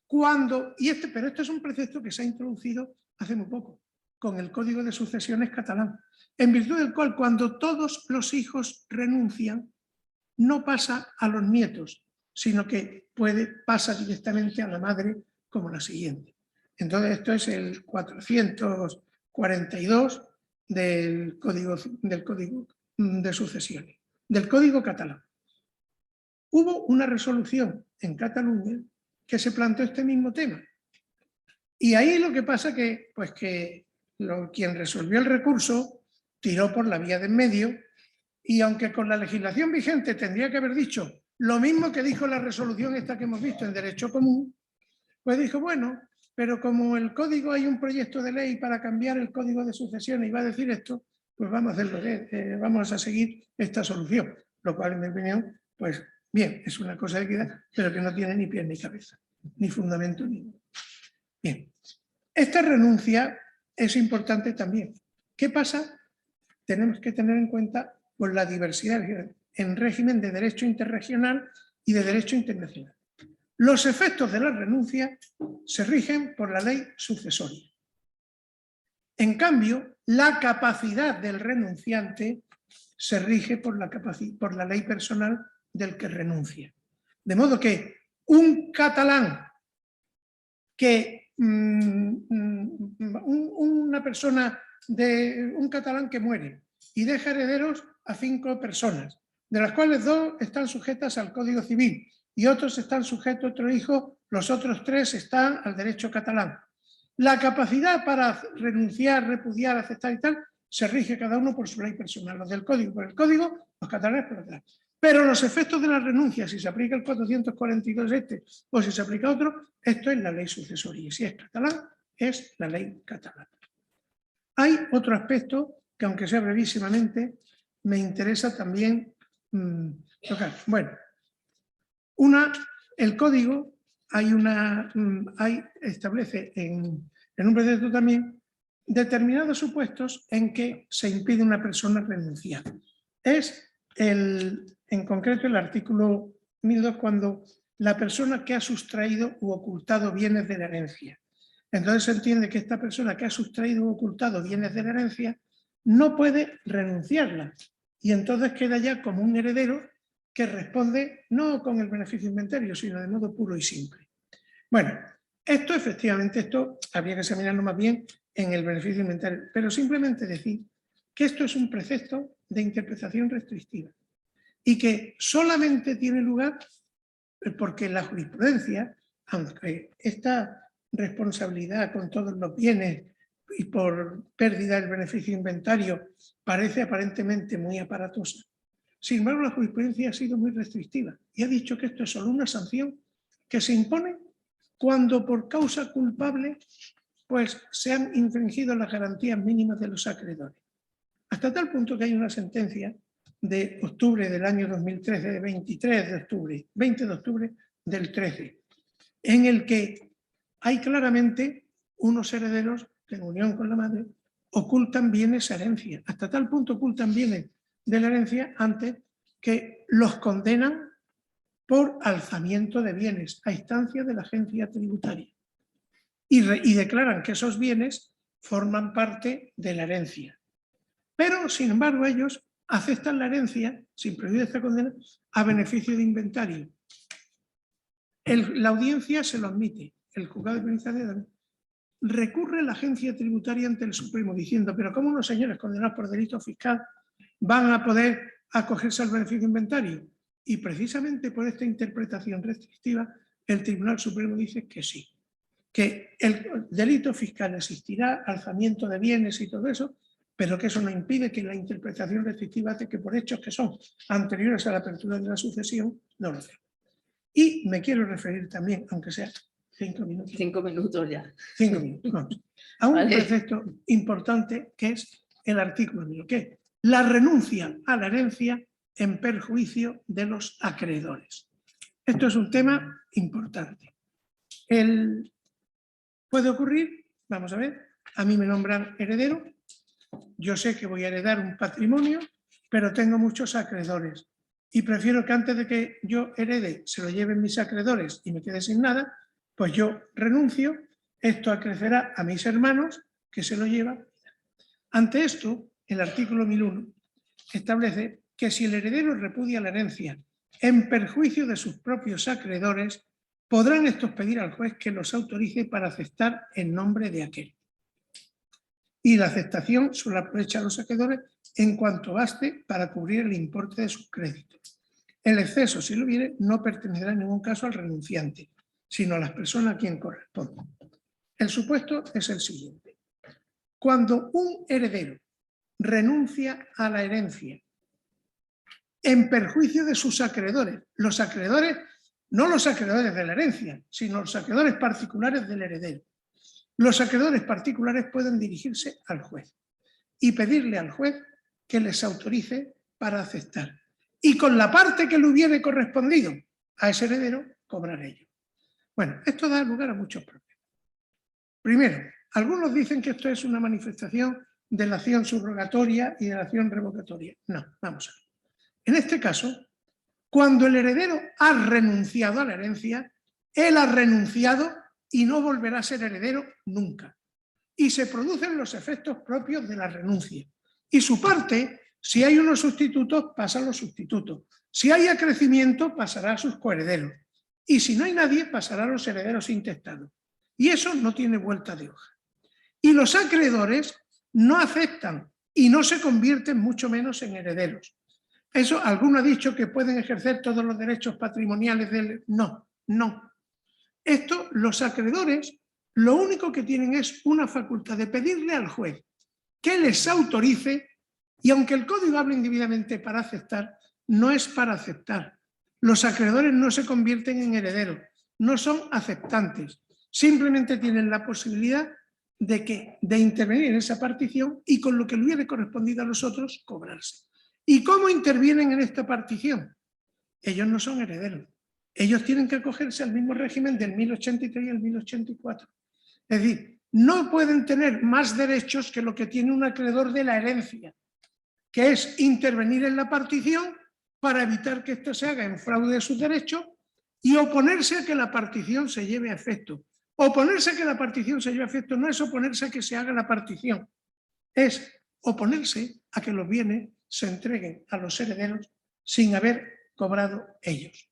pero esto es un precepto que se ha introducido hace muy poco, con el Código de Sucesiones catalán, en virtud del cual cuando todos los hijos renuncian, no pasa a los nietos, sino que pasa directamente a la madre como la siguiente. Entonces esto es el 442 del Código de Sucesiones, del Código catalán. Hubo una resolución en Cataluña que se planteó este mismo tema. Y ahí lo que pasa que quien resolvió el recurso tiró por la vía de en medio, y aunque con la legislación vigente tendría que haber dicho lo mismo que dijo la resolución esta que hemos visto en Derecho Común, pues dijo, bueno, pero como el código hay un proyecto de ley para cambiar el Código de Sucesiones y va a decir esto, pues vamos a hacerlo, vamos a seguir esta solución. Lo cual, en mi opinión, pues bien, es una cosa de equidad, pero que no tiene ni pies ni cabeza, ni fundamento ninguno. Bien, esta renuncia es importante también. ¿Qué pasa? Tenemos que tener en cuenta pues, la diversidad en régimen de derecho interregional y de derecho internacional. Los efectos de la renuncia se rigen por la ley sucesoria. En cambio, la capacidad del renunciante se rige por la ley personal del que renuncia. De modo que un catalán un catalán que muere y deja herederos a 5 personas, de las cuales 2 están sujetas al Código Civil y otros están sujetos a otro hijo, los otros 3 están al derecho catalán. La capacidad para renunciar, repudiar, aceptar y tal, se rige cada uno por su ley personal, los del Código por el Código, los catalanes por el catalán. Pero los efectos de la renuncia, si se aplica el 442 o si se aplica otro, esto es la ley sucesoria. Y si es catalán, es la ley catalana. Hay otro aspecto que, aunque sea brevísimamente, me interesa también tocar. Bueno, el código establece en un precepto también determinados supuestos en que se impide a una persona renunciar. Es en concreto el artículo 1002, cuando la persona que ha sustraído u ocultado bienes de la herencia. Entonces se entiende que esta persona que ha sustraído u ocultado bienes de la herencia no puede renunciarla, y entonces queda ya como un heredero que responde no con el beneficio inventario, sino de modo puro y simple. Bueno, esto efectivamente, habría que examinarlo más bien en el beneficio inventario, pero simplemente decir que esto es un precepto de interpretación restrictiva y que solamente tiene lugar porque la jurisprudencia, aunque esta responsabilidad con todos los bienes y por pérdida del beneficio inventario parece aparentemente muy aparatosa, sin embargo la jurisprudencia ha sido muy restrictiva y ha dicho que esto es solo una sanción que se impone cuando por causa culpable pues se han infringido las garantías mínimas de los acreedores. Hasta tal punto que hay una sentencia de octubre del año 2013, de 20 de octubre del 13, en el que hay claramente unos herederos que en unión con la madre ocultan bienes a herencia. Hasta tal punto ocultan bienes de la herencia antes que los condenan por alzamiento de bienes a instancia de la agencia tributaria. Y declaran que esos bienes forman parte de la herencia. Pero, sin embargo, ellos aceptan la herencia, sin prohibir esta condena, a beneficio de inventario. La audiencia se lo admite, el juzgado de penitencia recurre a la agencia tributaria ante el Supremo diciendo, pero ¿cómo unos señores condenados por delito fiscal van a poder acogerse al beneficio de inventario? Y precisamente por esta interpretación restrictiva, el Tribunal Supremo dice que sí, que el delito fiscal existirá, alzamiento de bienes y todo eso, pero que eso no impide que la interpretación restrictiva hace que por hechos que son anteriores a la apertura de la sucesión, no lo sea. Y me quiero referir también, aunque sea 5 minutos. 5 minutos ya. 5 minutos, vamos. A un precepto importante que es el artículo 1000, que es la renuncia a la herencia en perjuicio de los acreedores. Esto es un tema importante. Puede ocurrir, vamos a ver, a mí me nombran heredero, yo sé que voy a heredar un patrimonio, pero tengo muchos acreedores y prefiero que antes de que yo herede se lo lleven mis acreedores y me quede sin nada, pues yo renuncio, esto acrecerá a mis hermanos que se lo llevan. Ante esto, el artículo 1001 establece que si el heredero repudia la herencia en perjuicio de sus propios acreedores, podrán estos pedir al juez que los autorice para aceptar en nombre de aquel. Y la aceptación solo aprovecha a los acreedores en cuanto baste para cubrir el importe de sus créditos. El exceso, si lo hubiere, no pertenecerá en ningún caso al renunciante, sino a las personas a quien corresponde. El supuesto es el siguiente. Cuando un heredero renuncia a la herencia en perjuicio de sus acreedores, los acreedores, no los acreedores de la herencia, sino los acreedores particulares del heredero. Los acreedores particulares pueden dirigirse al juez y pedirle al juez que les autorice para aceptar. Y con la parte que le hubiere correspondido a ese heredero, cobrar ello. Bueno, esto da lugar a muchos problemas. Primero, algunos dicen que esto es una manifestación de la acción subrogatoria y de la acción revocatoria. No, vamos a ver. En este caso, cuando el heredero ha renunciado a la herencia, él ha renunciado y no volverá a ser heredero nunca. Y se producen los efectos propios de la renuncia. Y su parte, si hay unos sustitutos, pasa a los sustitutos. Si hay acrecimiento, pasará a sus coherederos. Y si no hay nadie, pasará a los herederos intestados. Y eso no tiene vuelta de hoja. Y los acreedores no aceptan y no se convierten mucho menos en herederos. Eso, alguno ha dicho que pueden ejercer todos los derechos patrimoniales del... No, no. Esto, los acreedores, lo único que tienen es una facultad de pedirle al juez que les autorice, y aunque el código habla indebidamente para aceptar, no es para aceptar. Los acreedores no se convierten en herederos, no son aceptantes, simplemente tienen la posibilidad de intervenir en esa partición y con lo que le hubiera correspondido a los otros, cobrarse. ¿Y cómo intervienen en esta partición? Ellos no son herederos. Ellos tienen que acogerse al mismo régimen del 1083 y el 1084. Es decir, no pueden tener más derechos que lo que tiene un acreedor de la herencia, que es intervenir en la partición para evitar que esto se haga en fraude de sus derechos y oponerse a que la partición se lleve a efecto. Oponerse a que la partición se lleve a efecto no es oponerse a que se haga la partición, es oponerse a que los bienes se entreguen a los herederos sin haber cobrado ellos.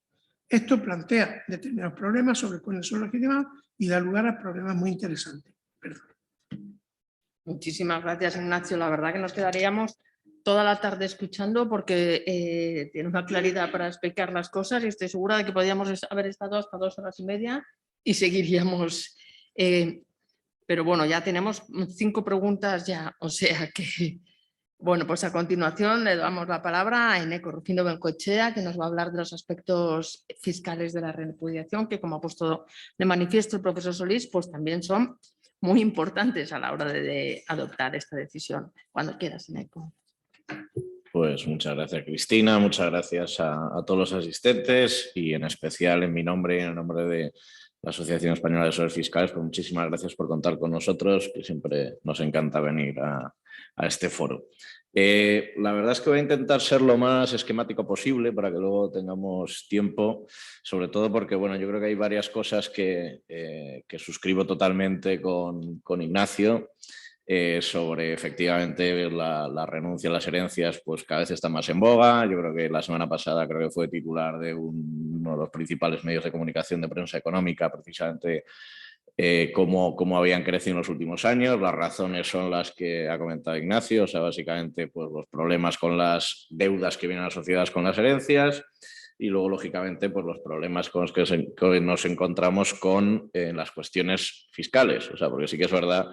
Esto plantea determinados problemas sobre cuáles son legitimados y da lugar a problemas muy interesantes. Perdón. Muchísimas gracias, Ignacio. La verdad que nos quedaríamos toda la tarde escuchando porque tiene una claridad para explicar las cosas y estoy segura de que podríamos haber estado hasta 2 horas y media y seguiríamos. Pero bueno, ya tenemos 5 preguntas ya, o sea que... Bueno, pues a continuación le damos la palabra a Eneco Rufino Bengoechea, que nos va a hablar de los aspectos fiscales de la repudiación, que como ha puesto de manifiesto el profesor Solís, pues también son muy importantes a la hora de adoptar esta decisión. Cuando quieras, Eneco. Pues muchas gracias, Cristina, muchas gracias a todos los asistentes y en especial en mi nombre y en el nombre de la Asociación Española de Asesores Fiscales, pues muchísimas gracias por contar con nosotros, que siempre nos encanta venir a este foro. La verdad es que voy a intentar ser lo más esquemático posible para que luego tengamos tiempo, sobre todo porque bueno, yo creo que hay varias cosas que suscribo totalmente con Ignacio. Sobre efectivamente la renuncia a las herencias, pues cada vez está más en boga. Yo creo que la semana pasada creo que fue titular de uno de los principales medios de comunicación de prensa económica, precisamente cómo habían crecido en los últimos años. Las razones son las que ha comentado Ignacio, o sea, básicamente pues, los problemas con las deudas que vienen asociadas con las herencias y luego, lógicamente, pues, los problemas con los que nos encontramos con las cuestiones fiscales. O sea, porque sí que es verdad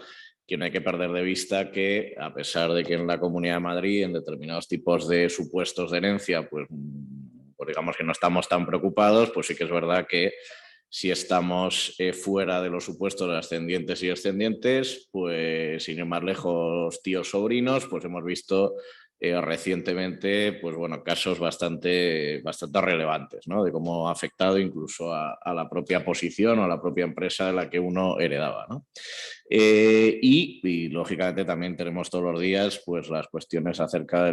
que no hay que perder de vista que, a pesar de que en la Comunidad de Madrid, en determinados tipos de supuestos de herencia, pues digamos que no estamos tan preocupados, pues sí que es verdad que si estamos fuera de los supuestos de ascendientes y descendientes, pues sin ir más lejos, tíos, sobrinos, pues hemos visto recientemente pues, bueno, casos bastante relevantes, ¿no? De cómo ha afectado incluso a la propia posición o a la propia empresa de la que uno heredaba, ¿no? Y lógicamente también tenemos todos los días pues, las cuestiones acerca de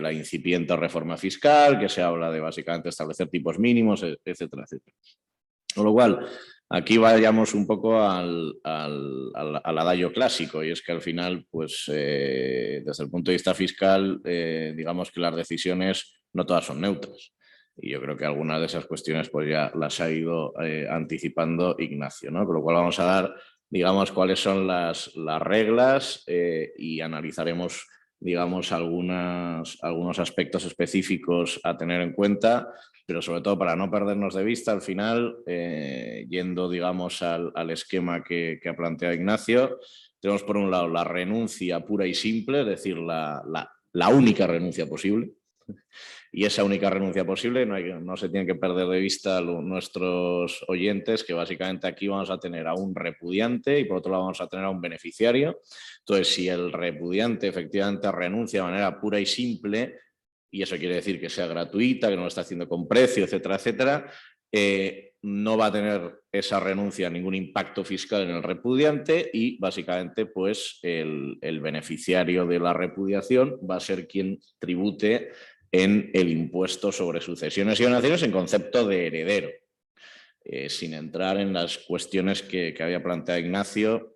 la incipiente reforma fiscal, que se habla de básicamente establecer tipos mínimos, etcétera, etcétera. Con lo cual, aquí vayamos un poco al adagio clásico, y es que al final, pues, desde el punto de vista fiscal, digamos que las decisiones no todas son neutras. Y yo creo que algunas de esas cuestiones pues ya las ha ido anticipando Ignacio, ¿no? Con lo cual vamos a dar, digamos, cuáles son las reglas y analizaremos, digamos, algunos aspectos específicos a tener en cuenta, pero sobre todo para no perdernos de vista al final, yendo, digamos, al esquema que ha planteado Ignacio, tenemos por un lado la renuncia pura y simple, es decir, la única renuncia posible. Y esa única renuncia posible no se tiene que perder de vista nuestros oyentes, que básicamente aquí vamos a tener a un repudiante y por otro lado vamos a tener a un beneficiario. Entonces, si el repudiante efectivamente renuncia de manera pura y simple, y eso quiere decir que sea gratuita, que no lo está haciendo con precio, etcétera, etcétera, no va a tener esa renuncia ningún impacto fiscal en el repudiante y básicamente pues el beneficiario de la repudiación va a ser quien tribute en el impuesto sobre sucesiones y donaciones en concepto de heredero, sin entrar en las cuestiones que había planteado Ignacio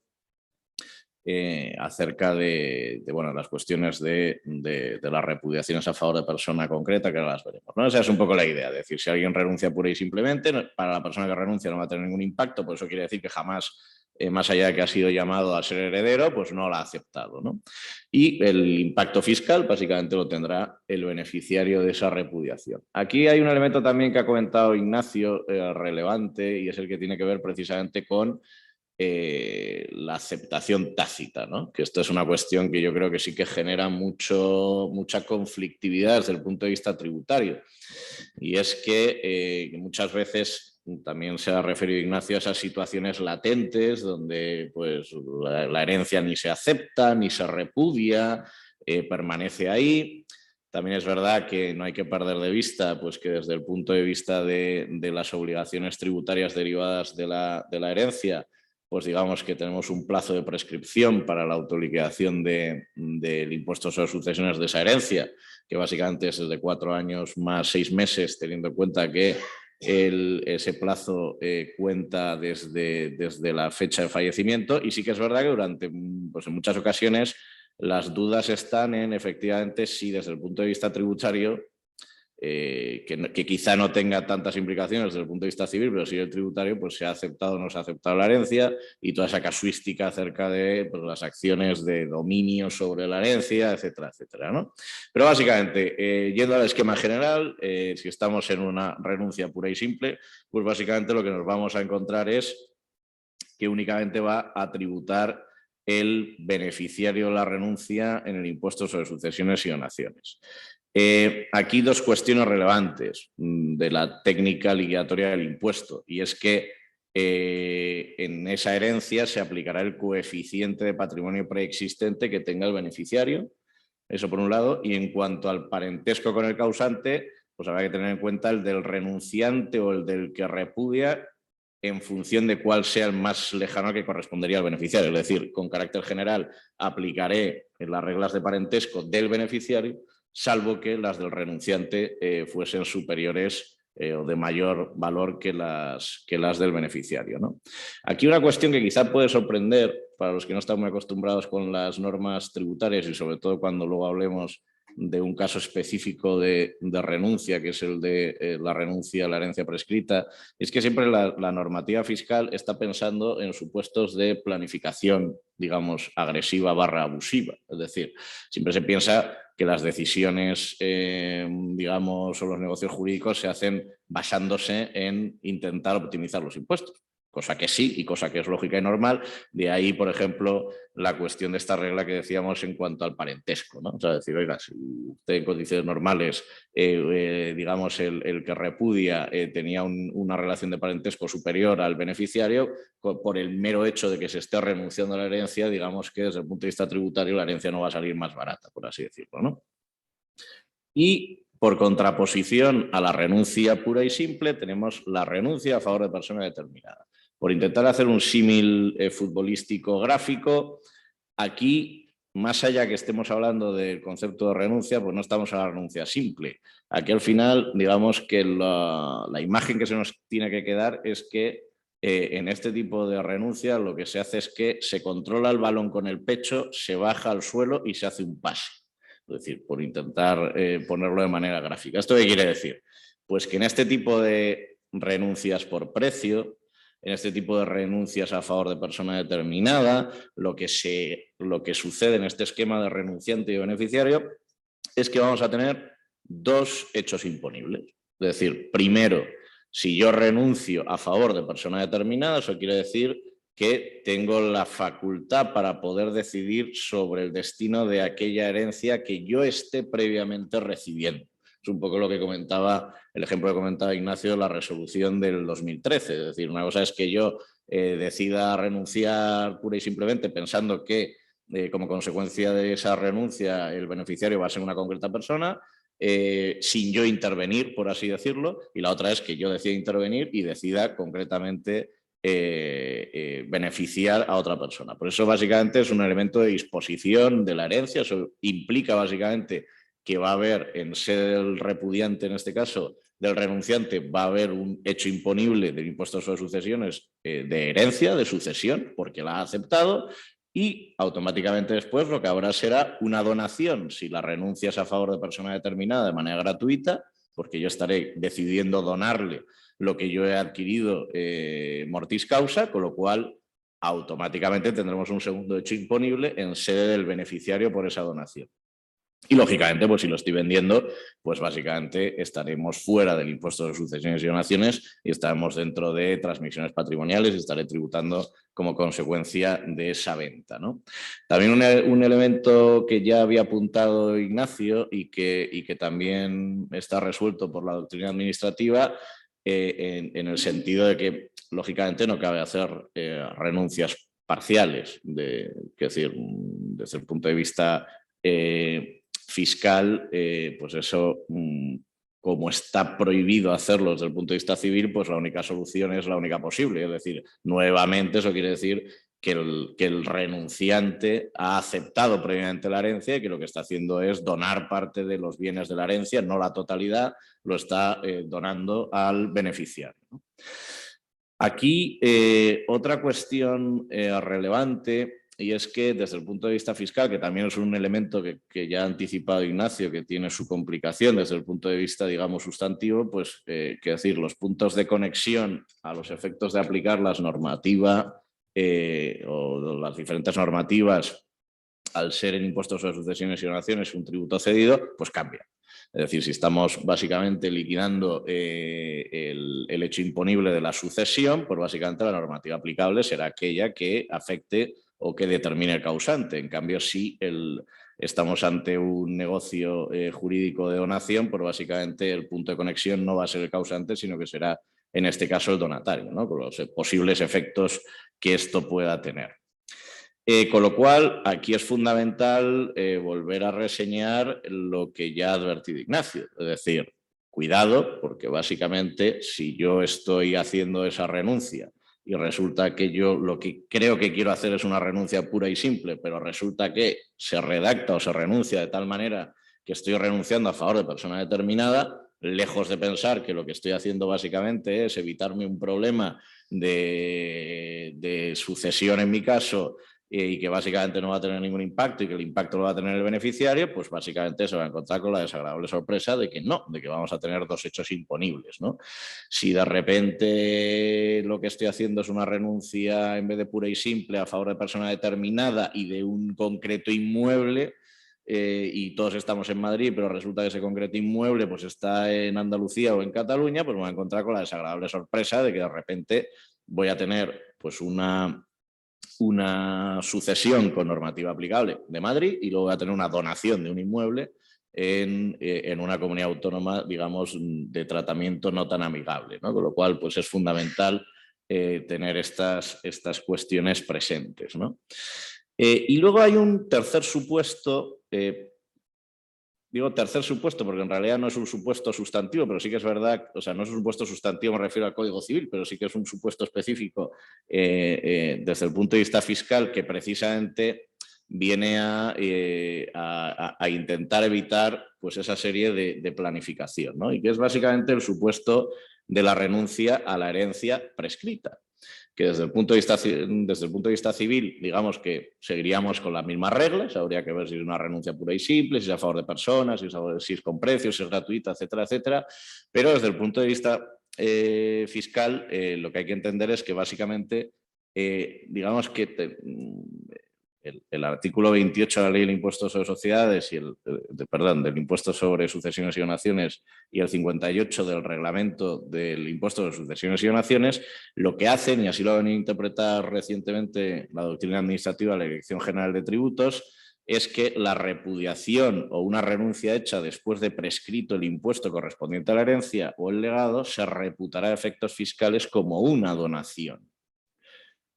acerca de las cuestiones de las repudiaciones a favor de persona concreta, que ahora las veremos, ¿no? Esa es un poco la idea, es decir, si alguien renuncia pura y simplemente, para la persona que renuncia no va a tener ningún impacto, pues eso quiere decir que jamás, más allá de que ha sido llamado a ser heredero, pues no la ha aceptado, ¿no? Y el impacto fiscal básicamente lo tendrá el beneficiario de esa repudiación. Aquí hay un elemento también que ha comentado Ignacio relevante y es el que tiene que ver precisamente con la aceptación tácita, ¿no? Que esto es una cuestión que yo creo que sí que genera mucha conflictividad desde el punto de vista tributario. Y es que muchas veces también se ha referido Ignacio a esas situaciones latentes donde pues, la herencia ni se acepta, ni se repudia, permanece ahí. También es verdad que no hay que perder de vista pues, que desde el punto de vista de las obligaciones tributarias derivadas de la herencia, pues digamos que tenemos un plazo de prescripción para la autoliquidación del impuesto sobre sucesiones de esa herencia, que básicamente es de 4 años más 6 meses, teniendo en cuenta que ese plazo cuenta desde la fecha de fallecimiento. Y sí que es verdad que durante, pues en muchas ocasiones, las dudas están en efectivamente si desde el punto de vista tributario, que quizá no tenga tantas implicaciones desde el punto de vista civil, pero si el tributario pues se ha aceptado o no se ha aceptado la herencia y toda esa casuística acerca de pues, las acciones de dominio sobre la herencia, etcétera, etcétera, ¿no? Pero básicamente, yendo al esquema general, si estamos en una renuncia pura y simple, pues básicamente lo que nos vamos a encontrar es que únicamente va a tributar el beneficiario de la renuncia en el impuesto sobre sucesiones y donaciones. Aquí 2 cuestiones relevantes de la técnica liquidatoria del impuesto, y es que en esa herencia se aplicará el coeficiente de patrimonio preexistente que tenga el beneficiario, eso por un lado, y en cuanto al parentesco con el causante, pues habrá que tener en cuenta el del renunciante o el del que repudia en función de cuál sea el más lejano que correspondería al beneficiario. Es decir, con carácter general aplicaré las reglas de parentesco del beneficiario, salvo que las del renunciante fuesen superiores o de mayor valor que las del beneficiario, ¿no? Aquí una cuestión que quizá puede sorprender para los que no están muy acostumbrados con las normas tributarias y sobre todo cuando luego hablemos de un caso específico de renuncia, que es el de la renuncia a la herencia prescrita, es que siempre la normativa fiscal está pensando en supuestos de planificación, digamos, agresiva / abusiva. Es decir, siempre se piensa que las decisiones, digamos, o los negocios jurídicos se hacen basándose en intentar optimizar los impuestos. Cosa que sí y cosa que es lógica y normal. De ahí, por ejemplo, la cuestión de esta regla que decíamos en cuanto al parentesco, ¿no? O sea, decir, oiga, si usted en condiciones normales, digamos, el que repudia tenía una relación de parentesco superior al beneficiario, por el mero hecho de que se esté renunciando a la herencia, digamos que desde el punto de vista tributario la herencia no va a salir más barata, por así decirlo, ¿no? Y por contraposición a la renuncia pura y simple, tenemos la renuncia a favor de persona determinada. Por intentar hacer un símil futbolístico gráfico, aquí, más allá que estemos hablando del concepto de renuncia, pues no estamos a la renuncia simple. Aquí al final, digamos que la imagen que se nos tiene que quedar es que en este tipo de renuncia lo que se hace es que se controla el balón con el pecho, se baja al suelo y se hace un pase. Es decir, por intentar ponerlo de manera gráfica. ¿Esto qué quiere decir? Pues que en este tipo de renuncias por precio, en este tipo de renuncias a favor de persona determinada, lo que sucede en este esquema de renunciante y beneficiario es que vamos a tener dos hechos imponibles. Es decir, primero, si yo renuncio a favor de persona determinada, eso quiere decir que tengo la facultad para poder decidir sobre el destino de aquella herencia que yo esté previamente recibiendo. Es un poco lo que comentaba, el ejemplo que comentaba Ignacio de la resolución del 2013. Es decir, una cosa es que yo decida renunciar pura y simplemente pensando que como consecuencia de esa renuncia el beneficiario va a ser una concreta persona, sin yo intervenir, por así decirlo, y la otra es que yo decida intervenir y decida concretamente beneficiar a otra persona. Por eso básicamente es un elemento de disposición de la herencia. Eso implica básicamente que va a haber en sede del repudiante, en este caso del renunciante, va a haber un hecho imponible del impuesto sobre sucesiones de herencia, de sucesión, porque la ha aceptado, y automáticamente después lo que habrá será una donación, si la renuncia es a favor de persona determinada de manera gratuita, porque yo estaré decidiendo donarle lo que yo he adquirido mortis causa, con lo cual automáticamente tendremos un segundo hecho imponible en sede del beneficiario por esa donación. Y lógicamente, pues si lo estoy vendiendo, pues básicamente estaremos fuera del impuesto de sucesiones y donaciones y estaremos dentro de transmisiones patrimoniales y estaré tributando como consecuencia de esa venta, ¿no? También un elemento que ya había apuntado Ignacio y que también está resuelto por la doctrina administrativa en el sentido de que lógicamente no cabe hacer renuncias parciales, es decir, desde el punto de vista fiscal, pues eso, como está prohibido hacerlo desde el punto de vista civil, pues la única solución es la única posible. Es decir, nuevamente eso quiere decir que el renunciante ha aceptado previamente la herencia y que lo que está haciendo es donar parte de los bienes de la herencia, no la totalidad, lo está donando al beneficiario, ¿no? Aquí otra cuestión relevante, y es que desde el punto de vista fiscal, que también es un elemento que ya ha anticipado Ignacio, que tiene su complicación desde el punto de vista, digamos, sustantivo, pues, que decir, los puntos de conexión a los efectos de aplicar las normativas o las diferentes normativas, al ser el impuesto sobre sucesiones y donaciones un tributo cedido, pues cambia. Es decir, si estamos básicamente liquidando el hecho imponible de la sucesión, pues básicamente la normativa aplicable será aquella que afecte o que determine el causante. En cambio, si estamos ante un negocio jurídico de donación, pues básicamente el punto de conexión no va a ser el causante, sino que será en este caso el donatario, ¿no? Con los posibles efectos que esto pueda tener. Con lo cual, aquí es fundamental volver a reseñar lo que ya ha advertido Ignacio. Es decir, cuidado, porque básicamente si yo estoy haciendo esa renuncia y resulta que yo lo que creo que quiero hacer es una renuncia pura y simple, pero resulta que se redacta o se renuncia de tal manera que estoy renunciando a favor de persona determinada, lejos de pensar que lo que estoy haciendo básicamente es evitarme un problema de sucesión en mi caso, y que básicamente no va a tener ningún impacto y que el impacto lo va a tener el beneficiario, pues básicamente se va a encontrar con la desagradable sorpresa de que no, de que vamos a tener dos hechos imponibles, ¿no? Si de repente lo que estoy haciendo es una renuncia en vez de pura y simple a favor de persona determinada y de un concreto inmueble, y todos estamos en Madrid, pero resulta que ese concreto inmueble pues está en Andalucía o en Cataluña, pues me voy a encontrar con la desagradable sorpresa de que de repente voy a tener pues una sucesión con normativa aplicable de Madrid y luego voy a tener una donación de un inmueble en una comunidad autónoma, digamos, de tratamiento no tan amigable, ¿no? Con lo cual, pues es fundamental tener estas cuestiones presentes, ¿no? Y luego hay un tercer supuesto, digo tercer supuesto porque en realidad no es un supuesto sustantivo, pero sí que es verdad, o sea, no es un supuesto sustantivo, me refiero al Código Civil, pero sí que es un supuesto específico desde el punto de vista fiscal que precisamente viene a intentar evitar pues esa serie de planificación, ¿no? Y que es básicamente el supuesto de la renuncia a la herencia prescrita. que desde el punto de vista civil, digamos que seguiríamos con las mismas reglas, habría que ver si es una renuncia pura y simple, si es a favor de personas, si es con precios, si es gratuita, etcétera, etcétera, pero desde el punto de vista fiscal, lo que hay que entender es que básicamente, digamos que el artículo 28 de la Ley del Impuesto sobre Sociedades y del Impuesto sobre Sucesiones y Donaciones y el 58 del Reglamento del Impuesto sobre Sucesiones y Donaciones, lo que hacen, y así lo han interpretado recientemente la doctrina administrativa de la Dirección General de Tributos, es que la repudiación o una renuncia hecha después de prescrito el impuesto correspondiente a la herencia o el legado se reputará a efectos fiscales como una donación.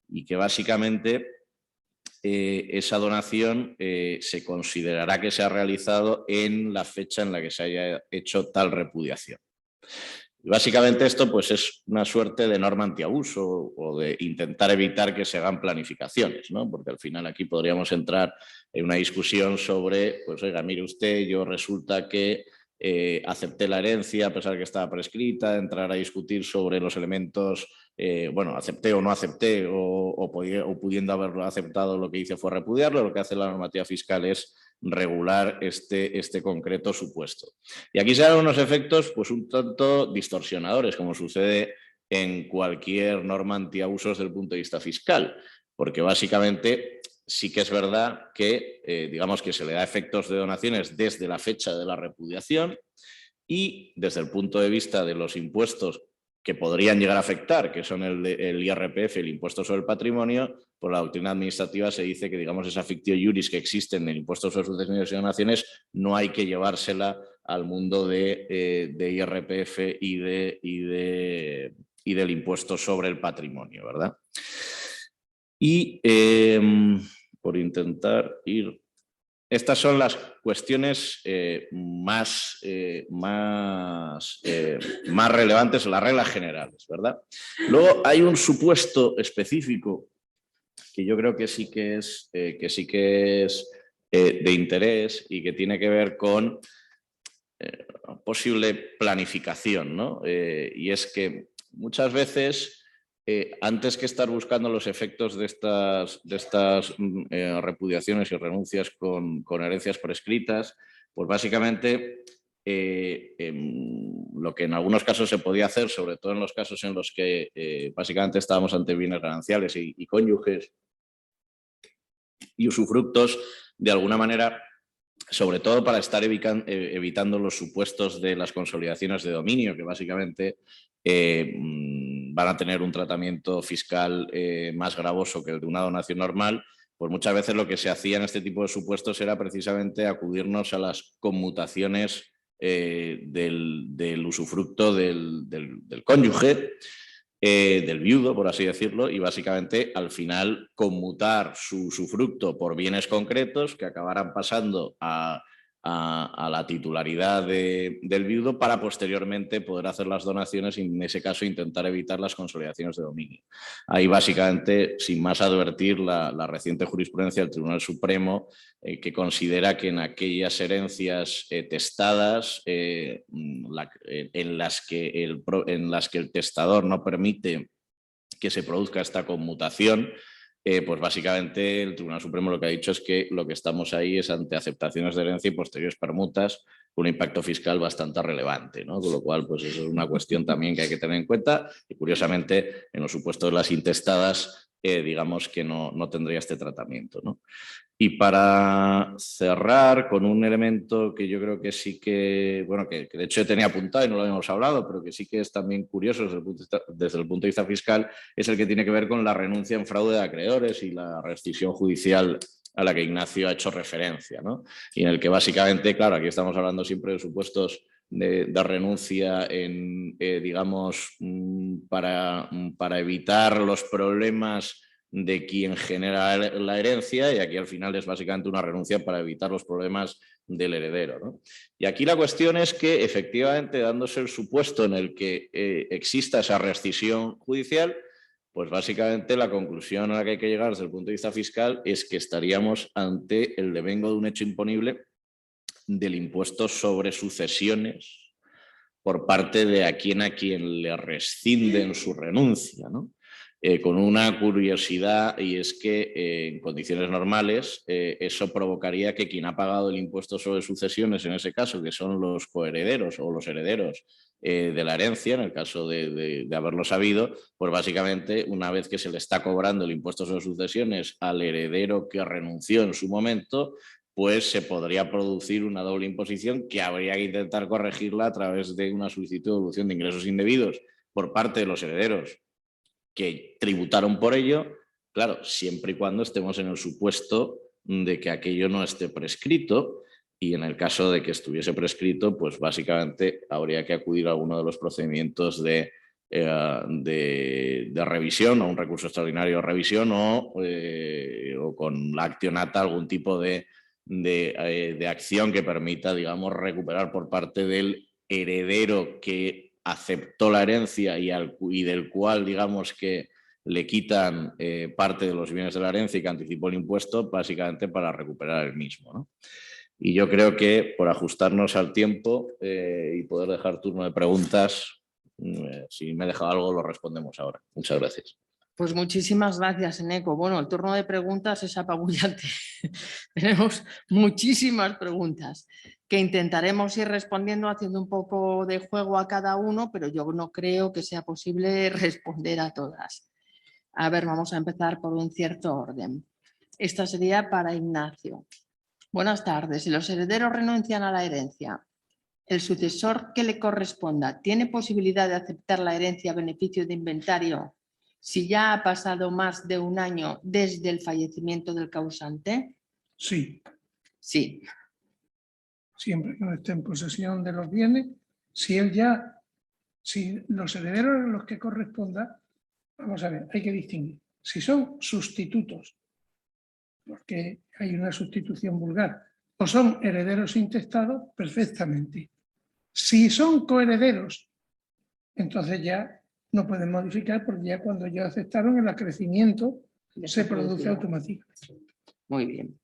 Y que básicamente esa donación se considerará que se ha realizado en la fecha en la que se haya hecho tal repudiación. Y básicamente esto pues, es una suerte de norma antiabuso o de intentar evitar que se hagan planificaciones, ¿no? Porque al final aquí podríamos entrar en una discusión sobre, pues oiga, mire usted, yo resulta que acepté la herencia a pesar de que estaba prescrita, entrar a discutir sobre los elementos, bueno, acepté o no acepté o pudiendo haberlo aceptado, lo que hice fue repudiarlo. Lo que hace la normativa fiscal es regular este concreto supuesto. Y aquí se dan unos efectos pues un tanto distorsionadores, como sucede en cualquier norma antiabusos desde el punto de vista fiscal, porque básicamente sí que es verdad que, digamos que se le da efectos de donaciones desde la fecha de la repudiación y desde el punto de vista de los impuestos que podrían llegar a afectar, que son el IRPF, el impuesto sobre el patrimonio, por la doctrina administrativa se dice que, digamos, esa fictio iuris que existe en el impuesto sobre sucesiones y donaciones no hay que llevársela al mundo de IRPF y del impuesto sobre el patrimonio, ¿verdad? Y por intentar ir... Estas son las cuestiones más relevantes, las reglas generales, ¿verdad? Luego hay un supuesto específico que yo creo que sí que es de interés y que tiene que ver con posible planificación, ¿no? Y es que muchas veces, antes que estar buscando los efectos de estas repudiaciones y renuncias con herencias prescritas, pues básicamente lo que en algunos casos se podía hacer, sobre todo en los casos en los que básicamente estábamos ante bienes gananciales y cónyuges y usufructos, de alguna manera, sobre todo para estar evitando los supuestos de las consolidaciones de dominio, que básicamente van a tener un tratamiento fiscal más gravoso que el de una donación normal, pues muchas veces lo que se hacía en este tipo de supuestos era precisamente acudirnos a las conmutaciones del usufructo del cónyuge, del viudo, por así decirlo, y básicamente al final conmutar su usufructo por bienes concretos que acabaran pasando a la titularidad del viudo para posteriormente poder hacer las donaciones y en ese caso intentar evitar las consolidaciones de dominio. Ahí básicamente, sin más advertir, la reciente jurisprudencia del Tribunal Supremo que considera que en aquellas herencias testadas en las que el testador no permite que se produzca esta conmutación, pues básicamente el Tribunal Supremo lo que ha dicho es que lo que estamos ahí es ante aceptaciones de herencia y posteriores permutas con un impacto fiscal bastante relevante, ¿no? Con lo cual, pues eso es una cuestión también que hay que tener en cuenta y curiosamente en los supuestos de las intestadas, digamos que no tendría este tratamiento, ¿no? Y para cerrar con un elemento que yo creo que sí que, bueno, que de hecho tenía apuntado y no lo habíamos hablado, pero que sí que es también curioso desde el punto de vista fiscal, es el que tiene que ver con la renuncia en fraude de acreedores y la rescisión judicial a la que Ignacio ha hecho referencia, ¿no? Y en el que básicamente, claro, aquí estamos hablando siempre de supuestos de renuncia digamos, para evitar los problemas de quien genera la herencia, y aquí al final es básicamente una renuncia para evitar los problemas del heredero, ¿no? Y aquí la cuestión es que efectivamente, dándose el supuesto en el que exista esa rescisión judicial, pues básicamente la conclusión a la que hay que llegar desde el punto de vista fiscal es que estaríamos ante el devengo de un hecho imponible del impuesto sobre sucesiones por parte de a quien le rescinden su renuncia, ¿no? con una curiosidad, y es que en condiciones normales eso provocaría que quien ha pagado el impuesto sobre sucesiones, en ese caso, que son los coherederos o los herederos de la herencia, en el caso de haberlo sabido, pues básicamente una vez que se le está cobrando el impuesto sobre sucesiones al heredero que renunció en su momento, pues se podría producir una doble imposición que habría que intentar corregirla a través de una solicitud de devolución de ingresos indebidos por parte de los herederos que tributaron por ello, claro, siempre y cuando estemos en el supuesto de que aquello no esté prescrito, y en el caso de que estuviese prescrito, pues básicamente habría que acudir a alguno de los procedimientos de revisión, o un recurso extraordinario de revisión, o con la accionata algún tipo de acción que permita, digamos, recuperar por parte del heredero que aceptó la herencia y del cual, digamos, que le quitan parte de los bienes de la herencia y que anticipó el impuesto, básicamente para recuperar el mismo, ¿no? Y yo creo que por ajustarnos al tiempo y poder dejar turno de preguntas, si me he dejado algo lo respondemos ahora. Muchas gracias. Pues muchísimas gracias, Eneco. Bueno, el turno de preguntas es apabullante. Tenemos muchísimas preguntas que intentaremos ir respondiendo haciendo un poco de juego a cada uno, pero yo no creo que sea posible responder a todas. A ver, vamos a empezar por un cierto orden. Esta sería para Ignacio. Buenas tardes. Si los herederos renuncian a la herencia, ¿el sucesor que le corresponda tiene posibilidad de aceptar la herencia a beneficio de inventario si ya ha pasado más de un año desde el fallecimiento del causante? Sí. Sí. Siempre que no esté en posesión de los bienes, si los herederos a los que corresponda, vamos a ver, hay que distinguir. Si son sustitutos, porque hay una sustitución vulgar, o son herederos intestados, perfectamente. Si son coherederos, entonces ya no pueden modificar, porque ya cuando ya aceptaron el acrecimiento se produce automáticamente. Muy bien.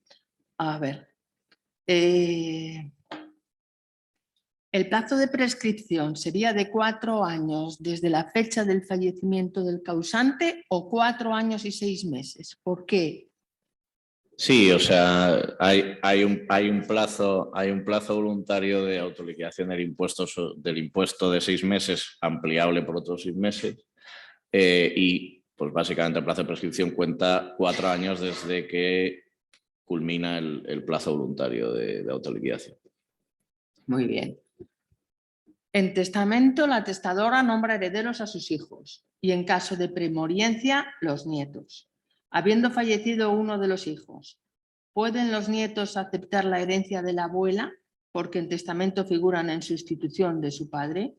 A ver. El plazo de prescripción sería de 4 años desde la fecha del fallecimiento del causante o 4 años y 6 meses. ¿Por qué? Sí, o sea, hay un plazo voluntario de autoliquidación del impuesto de 6 meses, ampliable por otros 6 meses, y pues básicamente el plazo de prescripción cuenta 4 años desde que culmina el plazo voluntario de autoliquidación. Muy bien. En testamento, la testadora nombra herederos a sus hijos y en caso de premoriencia, los nietos. Habiendo fallecido uno de los hijos, ¿pueden los nietos aceptar la herencia de la abuela porque en testamento figuran en sustitución de su padre?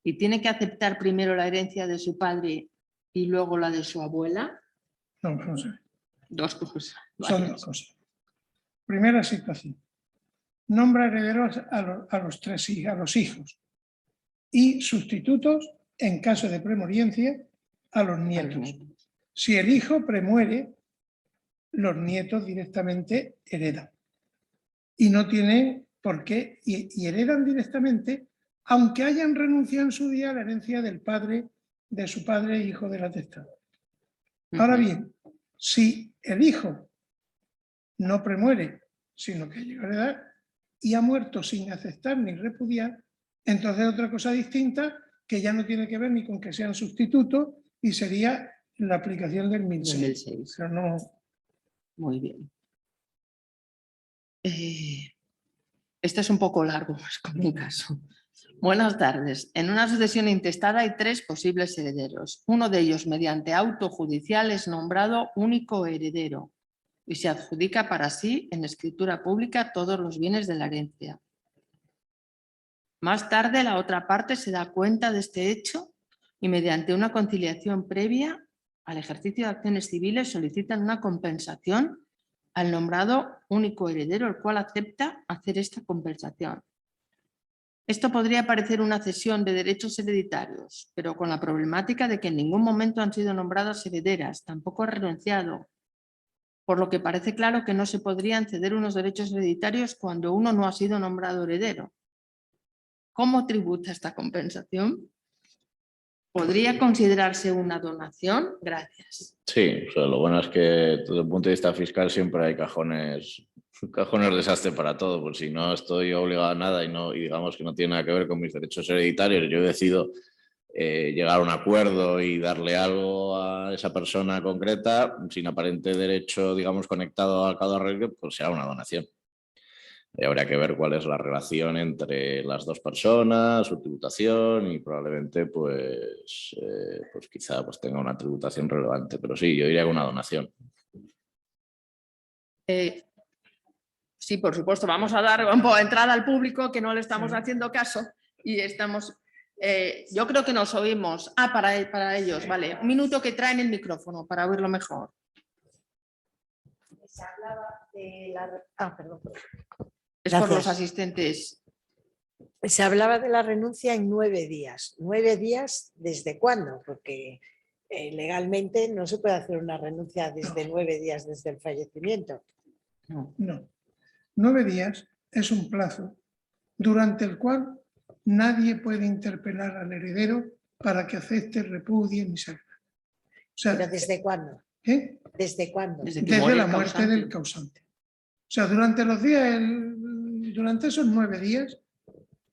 ¿Y tiene que aceptar primero la herencia de su padre y luego la de su abuela? No, vamos a ver. Dos cosas. Son dos cosas. Primera situación. Nombra herederos a los hijos y sustitutos en caso de premoriencia a los nietos. Si el hijo premuere, los nietos directamente heredan y no tienen por qué, y heredan directamente aunque hayan renunciado en su día a la herencia del padre, de su padre hijo del atestado. Ahora bien, si el hijo no premuere, sino que llega a heredar y ha muerto sin aceptar ni repudiar, entonces otra cosa distinta que ya no tiene que ver ni con que sean sustitutos y sería la aplicación del 1006. Pero no... Muy bien. Este es un poco largo, es como un caso. Buenas tardes. En una sucesión intestada hay 3 posibles herederos. Uno de ellos, mediante auto judicial, es nombrado único heredero y se adjudica para sí en escritura pública todos los bienes de la herencia. Más tarde, la otra parte se da cuenta de este hecho y mediante una conciliación previa al ejercicio de acciones civiles solicitan una compensación al nombrado único heredero, el cual acepta hacer esta compensación. Esto podría parecer una cesión de derechos hereditarios, pero con la problemática de que en ningún momento han sido nombradas herederas, tampoco ha renunciado, por lo que parece claro que no se podrían ceder unos derechos hereditarios cuando uno no ha sido nombrado heredero. ¿Cómo tributa esta compensación? ¿Podría considerarse una donación? Gracias. Sí, o sea, lo bueno es que desde el punto de vista fiscal siempre hay cajones desastre para todo, pues si no estoy obligado a nada y digamos que no tiene nada que ver con mis derechos hereditarios, yo decido llegar a un acuerdo y darle algo a esa persona concreta sin aparente derecho, digamos, conectado a cada arreglo, pues será una donación. Y habría que ver cuál es la relación entre las dos personas, su tributación y probablemente pues quizá pues tenga una tributación relevante. Pero sí, yo diría que una donación. Sí, por supuesto, vamos a dar un poco de entrada al público que no le estamos haciendo caso y estamos... yo creo que nos oímos. Para ellos, vale. Un minuto que traen el micrófono para oírlo mejor. Se hablaba de perdón. Es Gracias. por los asistentes. Se hablaba de la renuncia en 9 días. ¿9 días desde cuándo? Porque legalmente no se puede hacer una renuncia desde 9 días desde el fallecimiento. No. 9 días es un plazo durante el cual nadie puede interpelar al heredero para que acepte, repudie ni salga. O sea, ¿Pero desde cuándo? ¿eh? ¿Desde cuándo? Desde la muerte del causante. O sea, durante esos 9 días,